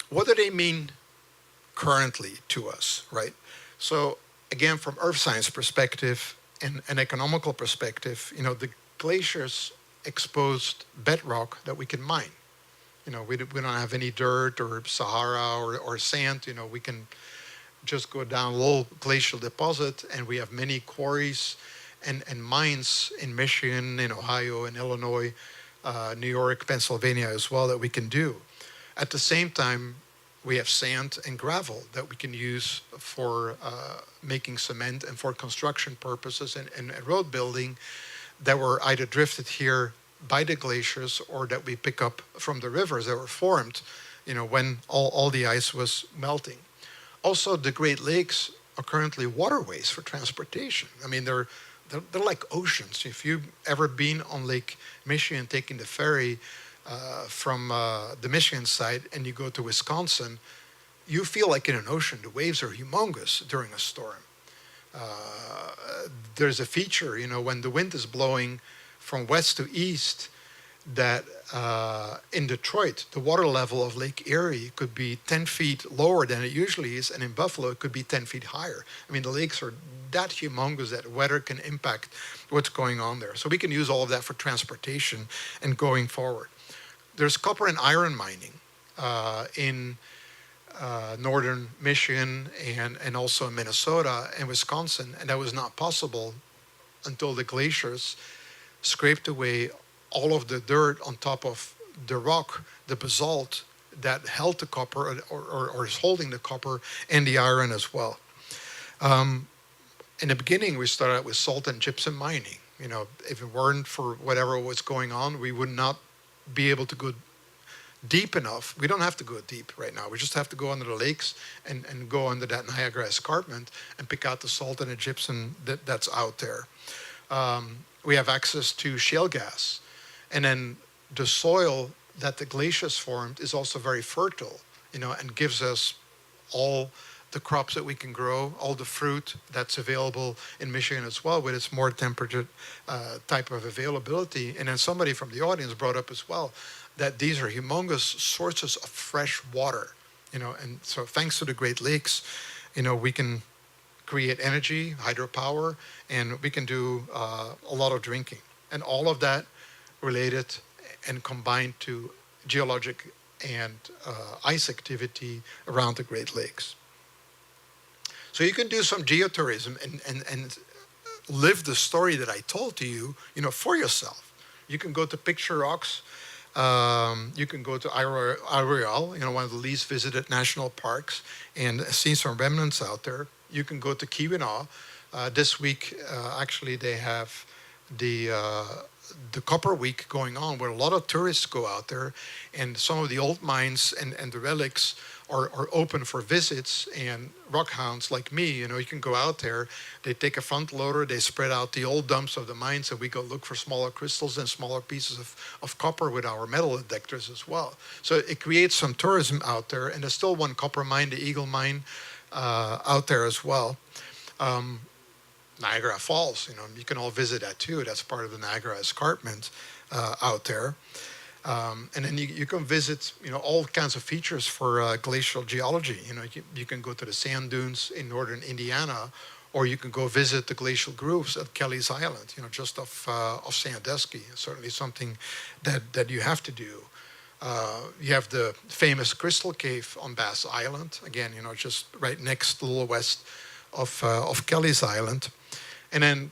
What do they mean currently to us, right? So again, from earth science perspective and an economical perspective, the glaciers exposed bedrock that we can mine. We don't have any dirt or Sahara or sand. We can just go down a little glacial deposit, and we have many quarries and mines in Michigan, in Ohio, in Illinois, New York, Pennsylvania as well that we can do. At the same time, we have sand and gravel that we can use for making cement and for construction purposes and road building that were either drifted here by the glaciers or that we pick up from the rivers that were formed, when all the ice was melting. Also, the Great Lakes are currently waterways for transportation. I mean, they're like oceans. If you've ever been on Lake Michigan taking the ferry from the Michigan side and you go to Wisconsin, you feel like in an ocean. The waves are humongous during a storm. There's a feature, when the wind is blowing from west to east, that in Detroit, the water level of Lake Erie could be 10 feet lower than it usually is, and in Buffalo, it could be 10 feet higher. I mean, the lakes are that humongous that weather can impact what's going on there. So we can use all of that for transportation and going forward. There's copper and iron mining in northern Michigan and also in Minnesota and Wisconsin, and that was not possible until the glaciers scraped away all of the dirt on top of the rock, the basalt that held the copper or is holding the copper and the iron as well. In the beginning, we started out with salt and gypsum mining. If it weren't for whatever was going on, we would not be able to go deep enough. We don't have to go deep right now. We just have to go under the lakes and go under that Niagara escarpment and pick out the salt and the gypsum that's out there. We have access to shale gas. And then the soil that the glaciers formed is also very fertile, and gives us all the crops that we can grow, all the fruit that's available in Michigan as well, with its more temperate type of availability. And then somebody from the audience brought up as well that these are humongous sources of fresh water, and so thanks to the Great Lakes, we can create energy, hydropower, and we can do a lot of drinking. And all of that related and combined to geologic and ice activity around the Great Lakes. So you can do some geotourism and live the story that I told to you, for yourself. You can go to Picture Rocks. You can go to Erie, one of the least visited national parks, and see some remnants out there. You can go to Keweenaw. This week, actually, they have the Copper Week going on, where a lot of tourists go out there, and some of the old mines and the relics are open for visits. And rock hounds like me, you can go out there. They take a front loader, they spread out the old dumps of the mines, and we go look for smaller crystals and smaller pieces of copper with our metal detectors as well. So it creates some tourism out there, and there's still one copper mine, the Eagle Mine, out there as well. Niagara Falls, you can all visit that too. That's part of the Niagara escarpment out there. And then you can visit, all kinds of features for glacial geology. You can go to the sand dunes in northern Indiana, or you can go visit the glacial grooves at Kelly's Island, just off Sandusky. Certainly something that you have to do. You have the famous Crystal Cave on Bass Island. Again, just right next, a little west of Kelly's Island. And then,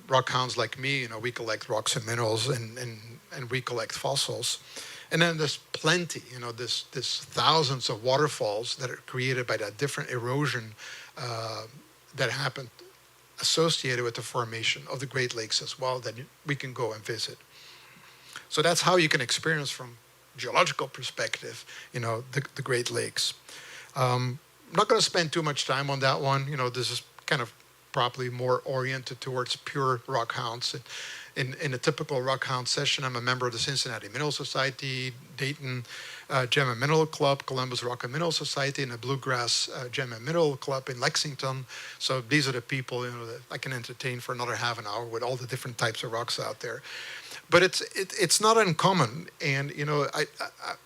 rock hounds like me, we collect rocks and minerals and we collect fossils. And then there's plenty, this thousands of waterfalls that are created by that different erosion that happened associated with the formation of the Great Lakes as well that we can go and visit. So that's how you can experience from geological perspective, the Great Lakes. I'm not going to spend too much time on that one. This is kind of probably more oriented towards pure rock hounds. In a typical rock hound session, I'm a member of the Cincinnati Mineral Society, Dayton Gem and Mineral Club, Columbus Rock and Mineral Society, and the Bluegrass Gem and Mineral Club in Lexington. So these are the people that I can entertain for another half an hour with all the different types of rocks out there. But it's not uncommon, and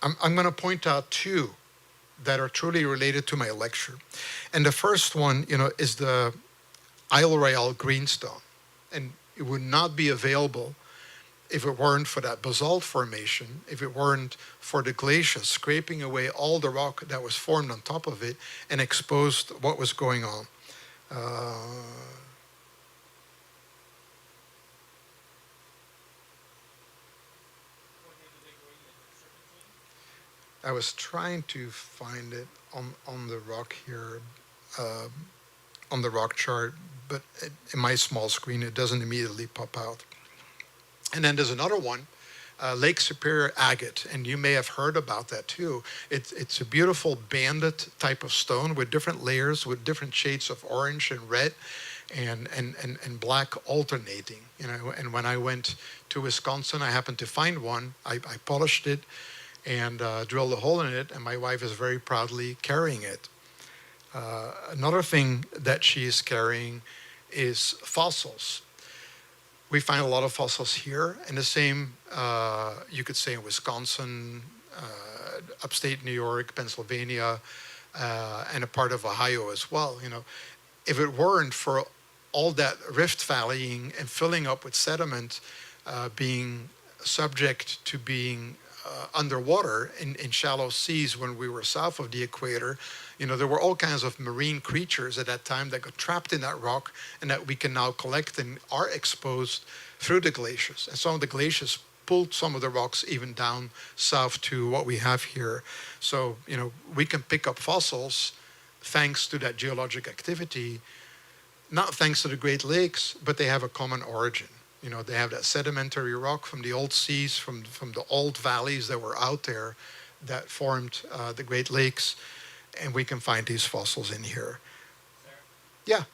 I'm going to point out two that are truly related to my lecture. And the first one, is the Isle Royale greenstone, and it would not be available if it weren't for that basalt formation, if it weren't for the glaciers scraping away all the rock that was formed on top of it and exposed what was going on. I was trying to find it on the rock here, on the rock chart, but in my small screen, it doesn't immediately pop out. And then there's another one, Lake Superior agate, and you may have heard about that too. It's a beautiful banded type of stone with different layers, with different shades of orange and red and black alternating. And when I went to Wisconsin, I happened to find one. I polished it and drilled a hole in it, and my wife is very proudly carrying it. Another thing that she is carrying is fossils. We find a lot of fossils here, and the same, you could say, in Wisconsin, upstate New York, Pennsylvania, and a part of Ohio as well. If it weren't for all that rift valleying and filling up with sediment, being subject to being underwater in shallow seas when we were south of the equator, there were all kinds of marine creatures at that time that got trapped in that rock and that we can now collect and are exposed through the glaciers. And some of the glaciers pulled some of the rocks even down south to what we have here. So, we can pick up fossils thanks to that geologic activity, not thanks to the Great Lakes, but they have a common origin. They have that sedimentary rock from the old seas, from the old valleys that were out there that formed the Great Lakes, and we can find these fossils in here. Sarah? Yeah. Are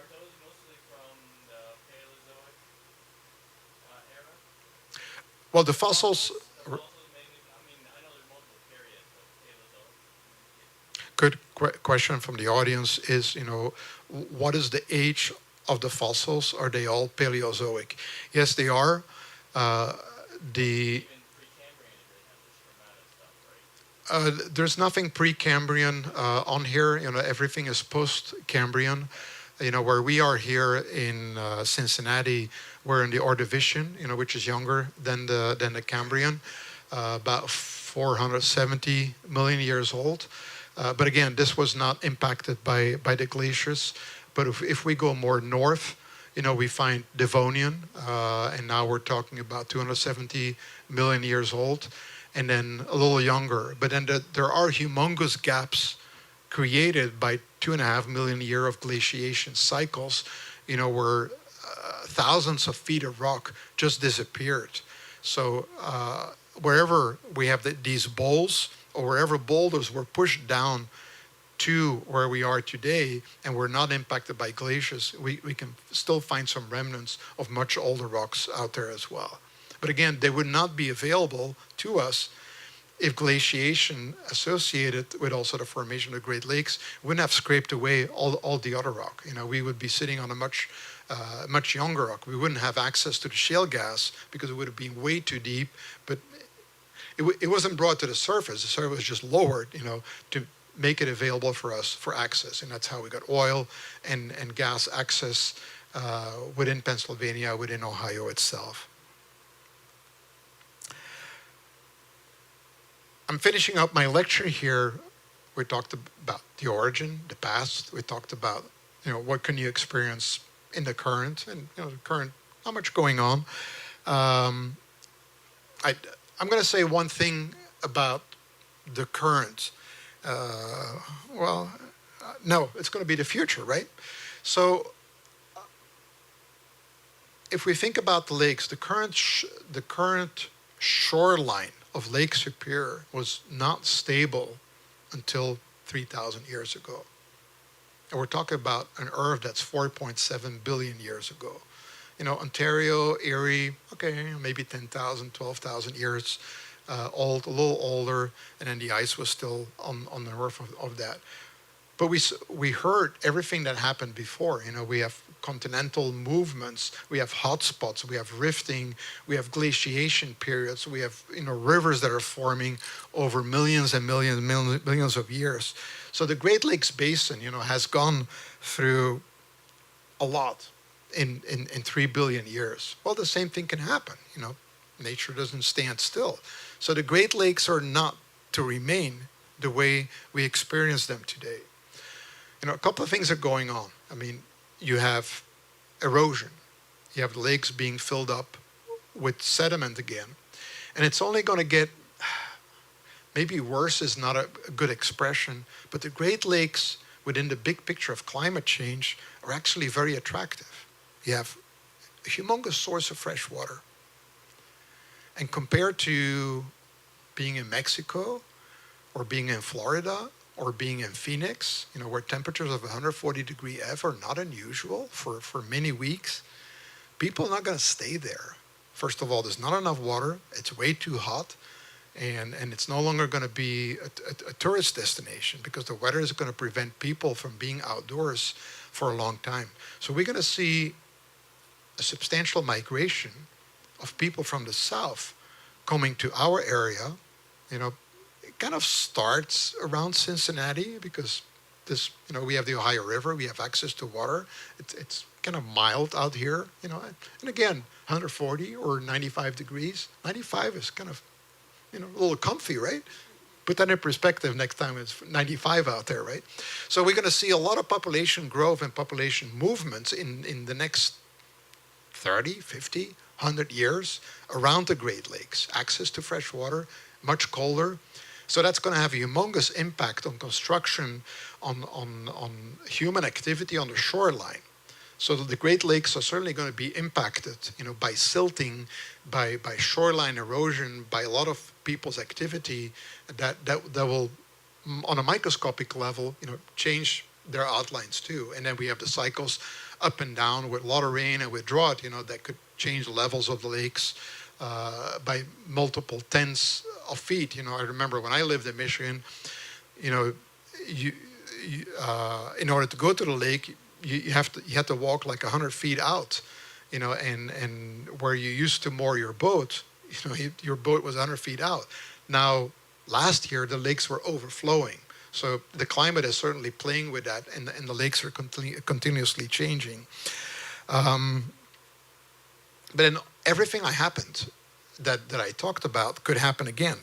those mostly from the Paleozoic era? Well, the fossils. Fossils mainly, I know there's multiple periods, but Paleozoic. Good question from the audience is, what is the age of the fossils? Are they all Paleozoic? Yes, they are. Even Precambrian, they have the stromata stuff, right? There's nothing Precambrian on here. Everything is post-Cambrian. Where we are here in Cincinnati, we're in the Ordovician, which is younger than the Cambrian, about 470 million years old. But again, this was not impacted by the glaciers. But if we go more north, we find Devonian, and now we're talking about 270 million years old, and then a little younger. But then there are humongous gaps created by 2.5 million year of glaciation cycles, where thousands of feet of rock just disappeared. So wherever we have these bowls, or wherever boulders were pushed down to where we are today, and we're not impacted by glaciers, we can still find some remnants of much older rocks out there as well. But again, they would not be available to us if glaciation associated with also the formation of the Great Lakes wouldn't have scraped away all the other rock. We would be sitting on a much younger rock. We wouldn't have access to the shale gas because it would have been way too deep, but it wasn't brought to the surface. The surface was just lowered, to make it available for us for access. And that's how we got oil and gas access within Pennsylvania, within Ohio itself. I'm finishing up my lecture here. We talked about the origin, the past. We talked about what can you experience in the current, and the current, not much going on. Um, I'm going to say one thing about the current. Uh, well, no, it's going to be the future, right? So if we think about the lakes, the current shoreline of Lake Superior was not stable until 3,000 years ago. And we're talking about an Earth that's 4.7 billion years ago. Ontario, Erie, okay, maybe 10,000, 12,000 years old, a little older, and then the ice was still on the Earth of that. But we heard everything that happened before. We have continental movements, we have hotspots, we have rifting, we have glaciation periods, we have rivers that are forming over millions and millions of years. So the Great Lakes Basin, has gone through a lot in 3 billion years. Well, the same thing can happen. Nature doesn't stand still. So the Great Lakes are not to remain the way we experience them today. A couple of things are going on. I mean, you have erosion. You have the lakes being filled up with sediment again. And it's only going to get, maybe worse is not a good expression, but the Great Lakes within the big picture of climate change are actually very attractive. You have a humongous source of fresh water. And compared to being in Mexico or being in Florida or being in Phoenix, where temperatures of 140 degree F are not unusual for many weeks, people are not going to stay there. First of all, there's not enough water. It's way too hot. And it's no longer going to be a tourist destination because the weather is going to prevent people from being outdoors for a long time. So we're going to see a substantial migration of people from the south coming to our area. It kind of starts around Cincinnati because we have the Ohio River, we have access to water. It's kind of mild out here, and again, 140 or 95 degrees. 95 is kind of, a little comfy, right? Put that in perspective next time it's 95 out there, right? So we're going to see a lot of population growth and population movements in the next 30, 50, 100 years around the Great Lakes. Access to fresh water, much colder. So that's going to have a humongous impact on construction, on human activity on the shoreline. So the Great Lakes are certainly going to be impacted, by silting, by shoreline erosion, by a lot of people's activity that will, on a microscopic level, change their outlines too. And then we have the cycles up and down with a lot of rain and with drought, that could change the levels of the lakes by multiple tens of feet. I remember when I lived in Michigan, in order to go to the lake, you had to walk like 100 feet out, and where you used to moor your boat, your boat was 100 feet out. Now, last year, the lakes were overflowing. So the climate is certainly playing with that, and the lakes are continuously changing. But then everything that happened that I talked about could happen again.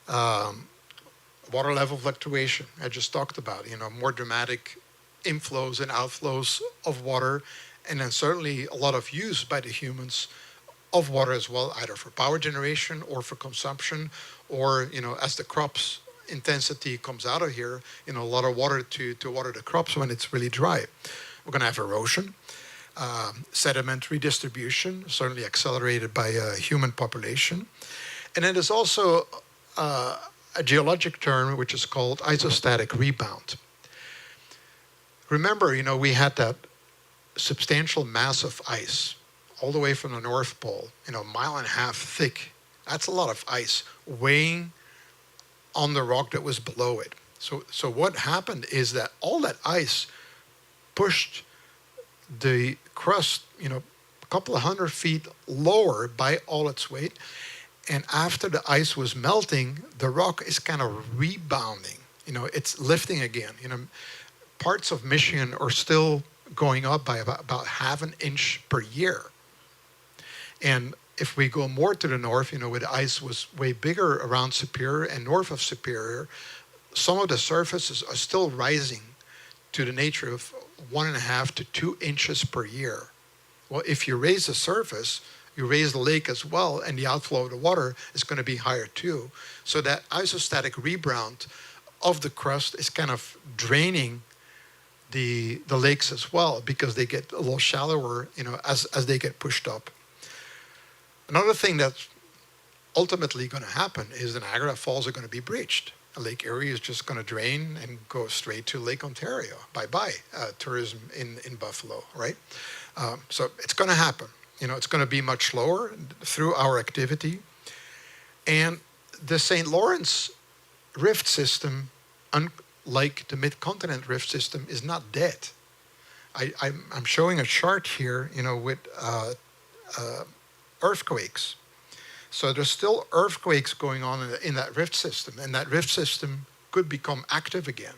Water level fluctuation, I just talked about, more dramatic inflows and outflows of water, and then certainly a lot of use by the humans of water as well, either for power generation or for consumption, or, as the crops intensity comes out of here, a lot of water to water the crops when it's really dry. We're going to have erosion, sedimentary distribution, certainly accelerated by human population. And then there's also a geologic term which is called isostatic rebound. Remember, we had that substantial mass of ice all the way from the North Pole, a mile and a half thick. That's a lot of ice weighing on the rock that was below it. So what happened is that all that ice pushed the crust, a couple of 100 feet lower by all its weight. And after the ice was melting, the rock is kind of rebounding. It's lifting again. Parts of Michigan are still going up by about half an inch per year. And if we go more to the north, where the ice was way bigger around Superior and north of Superior, some of the surfaces are still rising to the nature of 1.5 to 2 inches per year. Well, if you raise the surface, you raise the lake as well, and the outflow of the water is going to be higher too. So that isostatic rebound of the crust is kind of draining the lakes as well, because they get a little shallower, as they get pushed up. Another thing that's ultimately going to happen is the Niagara Falls are going to be breached. Lake Erie is just going to drain and go straight to Lake Ontario. Bye-bye tourism in Buffalo, right? So it's going to happen. It's going to be much slower through our activity. And the St. Lawrence rift system, unlike the mid-continent rift system, is not dead. I'm showing a chart here, with earthquakes. So there's still earthquakes going on in that rift system, and that rift system could become active again.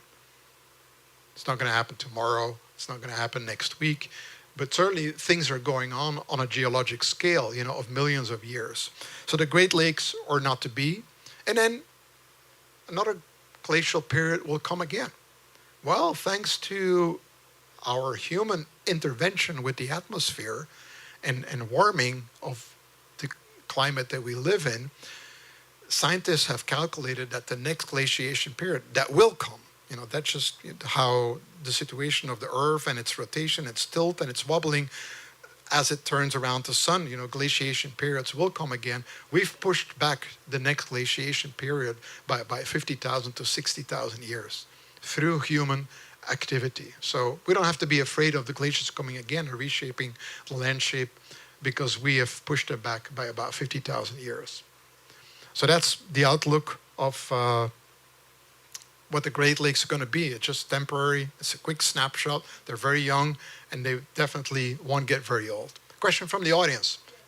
It's not going to happen tomorrow. It's not going to happen next week. But certainly things are going on a geologic scale, of millions of years. So the Great Lakes are not to be. And then another glacial period will come again. Well, thanks to our human intervention with the atmosphere and warming of the climate that we live in, scientists have calculated that the next glaciation period that will come, that's just how the situation of the Earth and its rotation, its tilt and its wobbling as it turns around the sun, glaciation periods will come again. We've pushed back the next glaciation period by 50,000 to 60,000 years through human activity. So we don't have to be afraid of the glaciers coming again or reshaping the landscape, because we have pushed it back by about 50,000 years. So that's the outlook of what the Great Lakes are going to be. It's just temporary. It's a quick snapshot. They're very young, and they definitely won't get very old. Question from the audience. Yeah,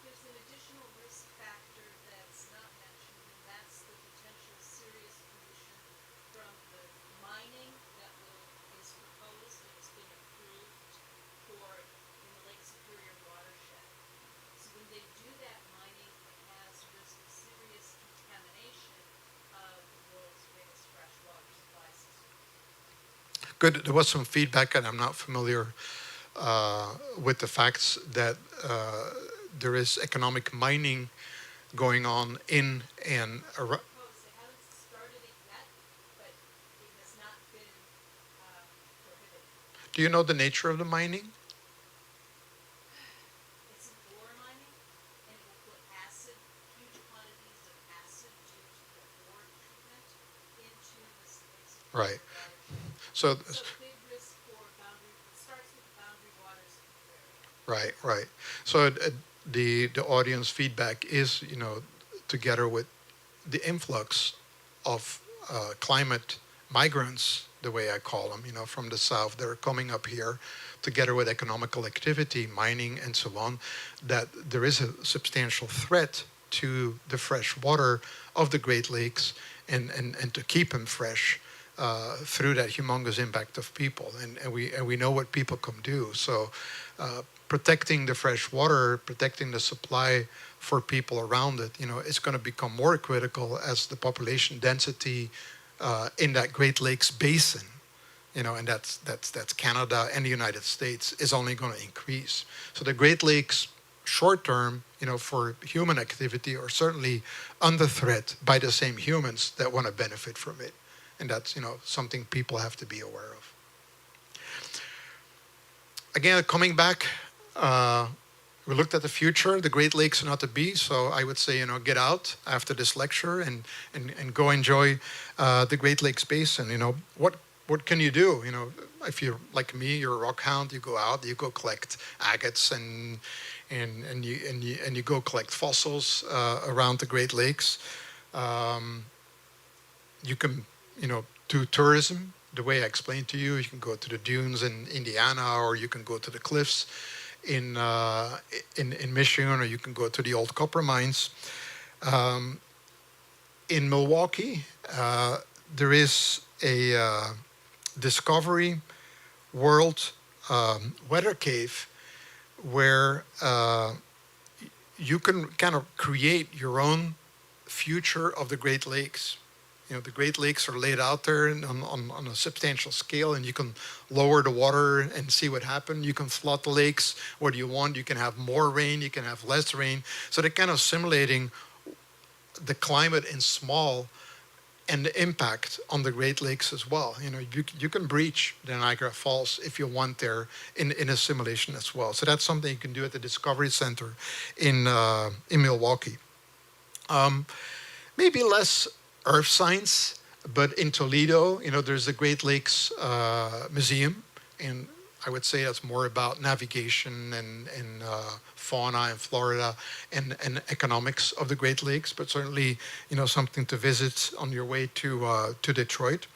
there's an additional risk factor that's not mentioned, and that's the potential serious pollution from the mining that is proposed and has been approved in the Lake Superior watershed. So when they do that mining, it has risk of serious contamination of the world's greatest freshwater supply system. Good. There was some feedback, and I'm not familiar with the facts that there is economic mining going on in and around. They haven't started it yet, but it has not been prohibited. Do you know the nature of the mining? It's an ore mining, and it will put huge quantities of acid due to the ore treatment into this Lake Superior Right. watershed. So, So big risk for it starts with boundary waters of the area. right. So the audience feedback is, together with the influx of climate migrants, the way I call them, from the south, they're coming up here, together with economical activity, mining and so on, that there is a substantial threat to the fresh water of the Great Lakes and to keep them fresh through that humongous impact of people. And we know what people can do. So protecting the fresh water, protecting the supply for people around it, it's going to become more critical as the population density in that Great Lakes Basin, and that's Canada and the United States, is only going to increase. So the Great Lakes, short term, for human activity, are certainly under threat by the same humans that want to benefit from it, and that's something people have to be aware of. Again, coming back, we looked at the future. The Great Lakes are not to be, so I would say, get out after this lecture and go enjoy the Great Lakes Basin. What can you do? If you're like me, you're a rock hound. You go out, you go collect agates, and you go collect fossils around the Great Lakes. You can, do tourism. The way I explained to you, you can go to the dunes in Indiana, or you can go to the cliffs in Michigan, or you can go to the old copper mines. In Milwaukee, there is a Discovery World weather cave where you can kind of create your own future of the Great Lakes. The Great Lakes are laid out there on a substantial scale, and you can lower the water and see what happens. You can flood the lakes whether you want. You can have more rain, you can have less rain. So they're kind of simulating the climate in small and the impact on the Great Lakes as well. You can breach the Niagara Falls if you want there in a simulation as well. So that's something you can do at the Discovery Center in Milwaukee. Maybe less earth science, but in Toledo, there's the Great Lakes Museum, and I would say that's more about navigation and fauna and Florida and economics of the Great Lakes, but certainly, something to visit on your way to Detroit.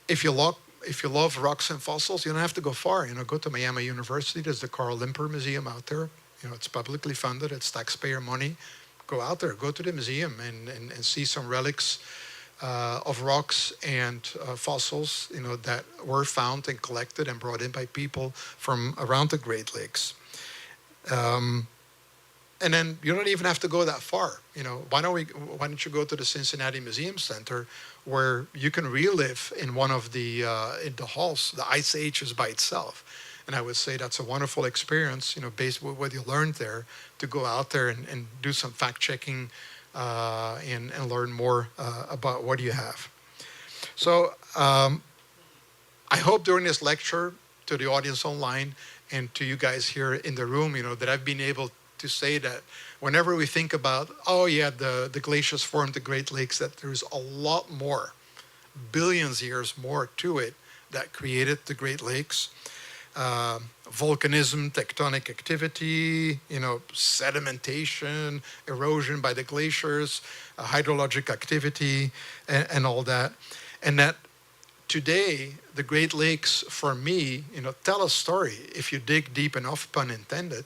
If you love rocks and fossils, you don't have to go far. Go to Miami University. There's the Carl Limper Museum out there. It's publicly funded. It's taxpayer money. Go out there. Go to the museum and see some relics of rocks and fossils, that were found and collected and brought in by people from around the Great Lakes. And then you don't even have to go that far. Why don't you go to the Cincinnati Museum Center, where you can relive in one of the halls the Ice Ages by itself. And I would say that's a wonderful experience, based on what you learned there, to go out there and do some fact checking and learn more about what you have. So I hope during this lecture, to the audience online and to you guys here in the room, that I've been able to say that whenever we think about, the glaciers formed the Great Lakes, that there's a lot more, billions of years more to it that created the Great Lakes. Volcanism, tectonic activity, sedimentation, erosion by the glaciers, hydrologic activity, and all that. And that today, the Great Lakes, for me, tell a story, if you dig deep enough, pun intended,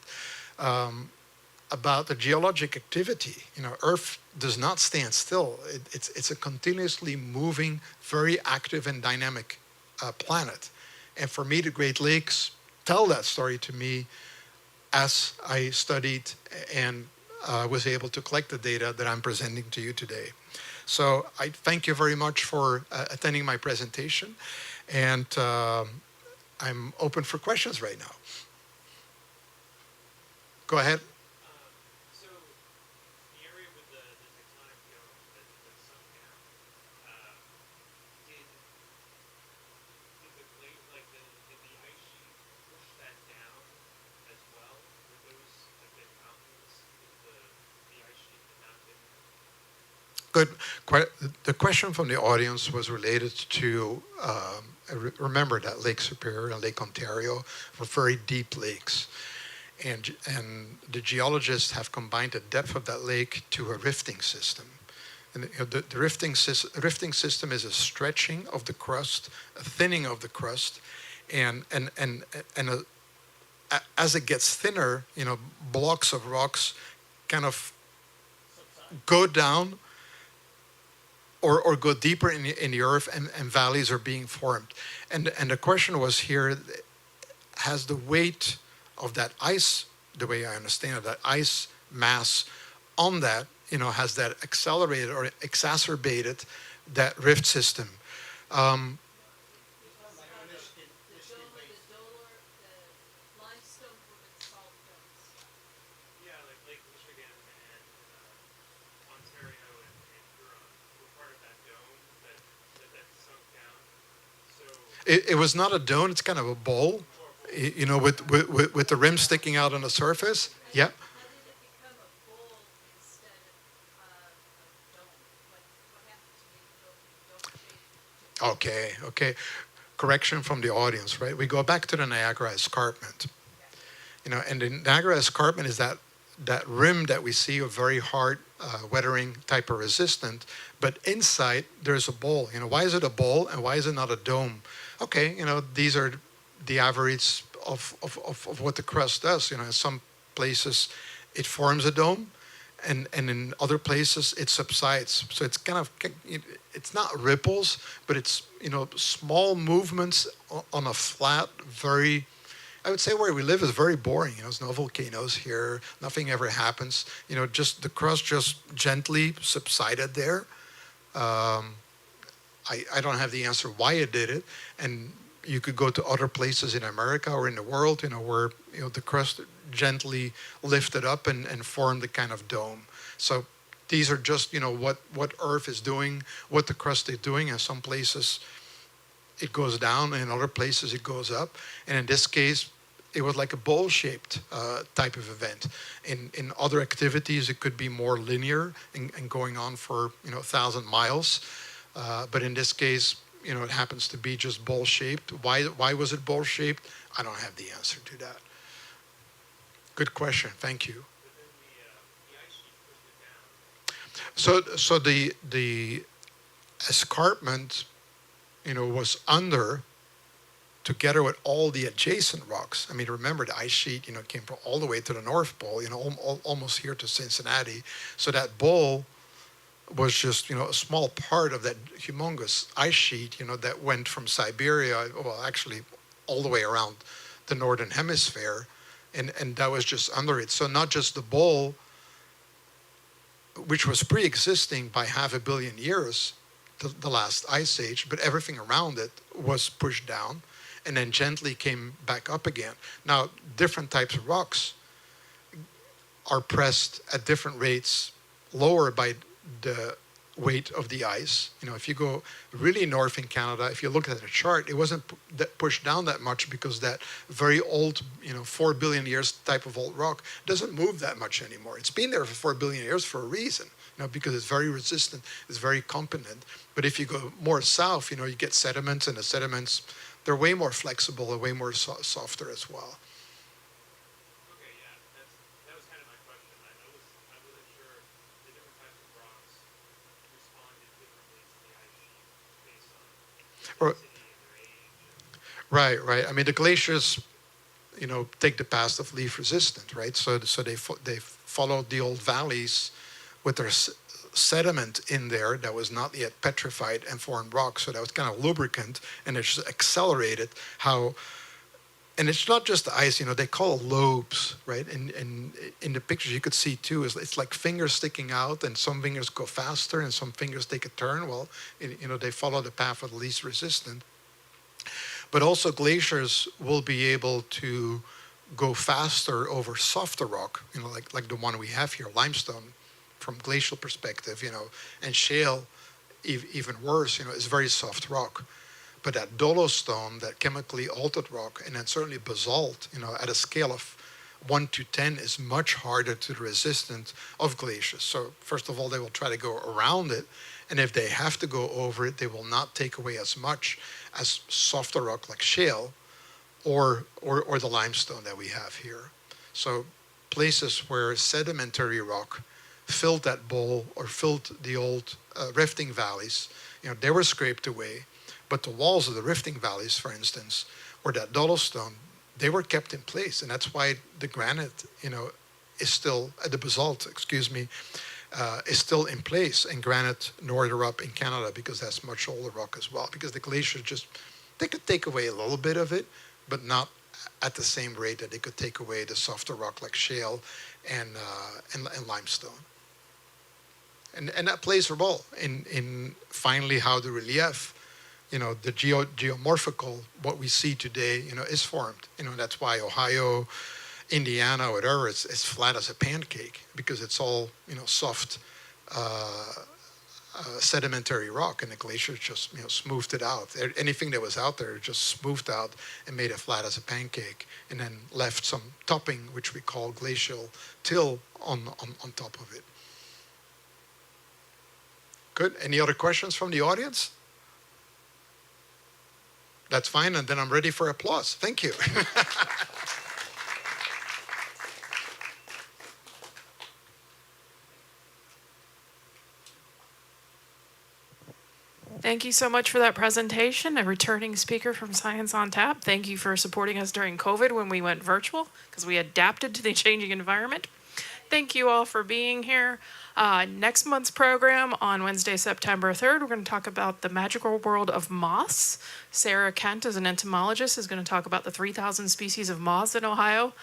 about the geologic activity. Earth does not stand still. It's a continuously moving, very active and dynamic planet. And for me, the Great Lakes tell that story to me as I studied and was able to collect the data that I'm presenting to you today. So I thank you very much for attending my presentation. And I'm open for questions right now. Go ahead. So the area with the tectonic dome that sunk down, did the ice sheet push that down as well? Were those have been mountains if the ice sheet had not been there? Good. The question from the audience was related to, remember that Lake Superior and Lake Ontario were very deep lakes. And the geologists have combined the depth of that lake to a rifting system. And the rifting system is a stretching of the crust, a thinning of the crust, and as it gets thinner, blocks of rocks kind of go down or go deeper in the earth, and valleys are being formed. And the question was here, has the weight of that ice, the way I understand it, that ice mass on that, has that accelerated or exacerbated that rift system? The limestone with salt domes. Yeah, like Lake Michigan and Ontario and Huron were part of that dome that sunk down. So It was not a dome, it's kind of a bowl, with the rim sticking out on the surface. Yeah. How did it become a bowl instead of a dome? What happened to make it dome shape? Okay. Correction from the audience, right? We go back to the Niagara Escarpment. And the Niagara Escarpment is that rim that we see, a very hard weathering type of resistant, but inside there's a bowl. Why is it a bowl and why is it not a dome? Okay, these are the average of what the crust does. In some places it forms a dome, and in other places it subsides. So it's kind of, it's not ripples, but it's small movements on a flat, very, I would say where we live is very boring. There's no volcanoes here, nothing ever happens. Just the crust just gently subsided there, I don't have the answer why it did it, and you could go to other places in America or in the world, where the crust gently lifted up and formed a kind of dome. So these are just what Earth is doing, what the crust is doing. In some places it goes down, and in other places it goes up. And in this case, it was like a bowl-shaped type of event. In other activities, it could be more linear and going on for 1,000 miles. But in this case, it happens to be just bowl-shaped. Why was it bowl-shaped? I don't have the answer to that. Good question. Thank you. But then the ice sheet pushed it down. So the escarpment, was under, together with all the adjacent rocks. I mean, remember the ice sheet, came from all the way to the North Pole, almost here to Cincinnati. So that bowl was just, a small part of that humongous ice sheet, that went from Siberia, well, actually all the way around the Northern Hemisphere. And that was just under it. So not just the bowl, which was pre-existing by 500 million years, the last ice age, but everything around it was pushed down and then gently came back up again. Now, different types of rocks are pressed at different rates, lower by the weight of the ice. If you go really north in Canada, if you look at the chart, it wasn't pushed down that much because that very old, 4 billion years type of old rock doesn't move that much anymore. It's been there for 4 billion years for a reason, because it's very resistant, it's very competent. But if you go more south, you get sediments, and the sediments, they're way more flexible and way more softer as well. Okay, yeah, that was kind of my question. I wasn't sure the different types of rocks responded differently to the ice sheet based on Or- density and their age. Right. I mean, the glaciers, take the path of least resistant, right? So they followed the old valleys with their sediment in there that was not yet petrified and formed rock. So that was kind of lubricant, and it just accelerated how. And it's not just the ice, they call it lobes, right? And in the pictures you could see too, it's like fingers sticking out, and some fingers go faster and some fingers take a turn. Well, they follow the path of the least resistant. But also glaciers will be able to go faster over softer rock, like the one we have here, limestone, from glacial perspective, and shale, even worse, is very soft rock. But that dolostone, that chemically altered rock, and then certainly basalt, at a scale of 1 to 10 is much harder to the resistance of glaciers. So first of all, they will try to go around it. And if they have to go over it, they will not take away as much as softer rock like shale or the limestone that we have here. So places where sedimentary rock filled that bowl or filled the old rifting valleys, they were scraped away. But the walls of the rifting valleys, for instance, or that dolostone, they were kept in place. And that's why the granite, is still, the basalt, is still in place. And granite northern up in Canada, because that's much older rock as well. Because the glaciers they could take away a little bit of it, but not at the same rate that they could take away the softer rock like shale and limestone. And that plays a role in finally how the relief, the geomorphical, what we see today, is formed. That's why Ohio, Indiana, whatever, it's flat as a pancake, because it's all, soft sedimentary rock, and the glaciers just, smoothed it out. Anything that was out there just smoothed out and made it flat as a pancake, and then left some topping, which we call glacial till on top of it. Good. Any other questions from the audience? That's fine, and then I'm ready for applause. Thank you. Thank you so much for that presentation. A returning speaker from Science on Tap. Thank you for supporting us during COVID when we went virtual, because we adapted to the changing environment. Thank you all for being here. Next month's program on Wednesday, September 3rd, we're going to talk about the magical world of moths. Sarah Kent, as an entomologist, is going to talk about the 3,000 species of moths in Ohio.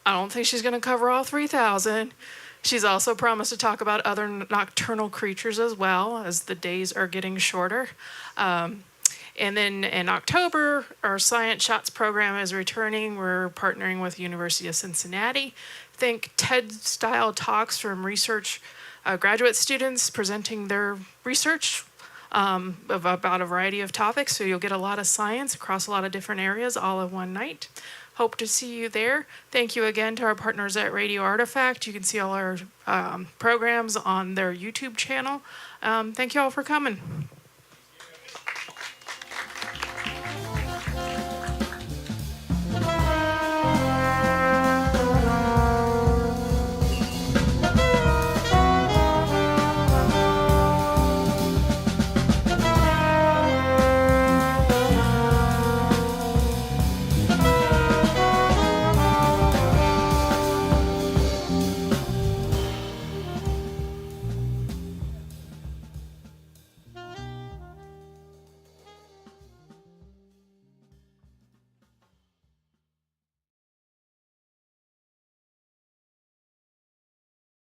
I don't think she's going to cover all 3,000. She's also promised to talk about other nocturnal creatures as well, as the days are getting shorter. And then in October, our Science Shots program is returning. We're partnering with University of Cincinnati. Think TED-style talks from research graduate students presenting their research about a variety of topics. So you'll get a lot of science across a lot of different areas all in one night. Hope to see you there. Thank you again to our partners at Radio Artifact. You can see all our programs on their YouTube channel. Thank you all for coming.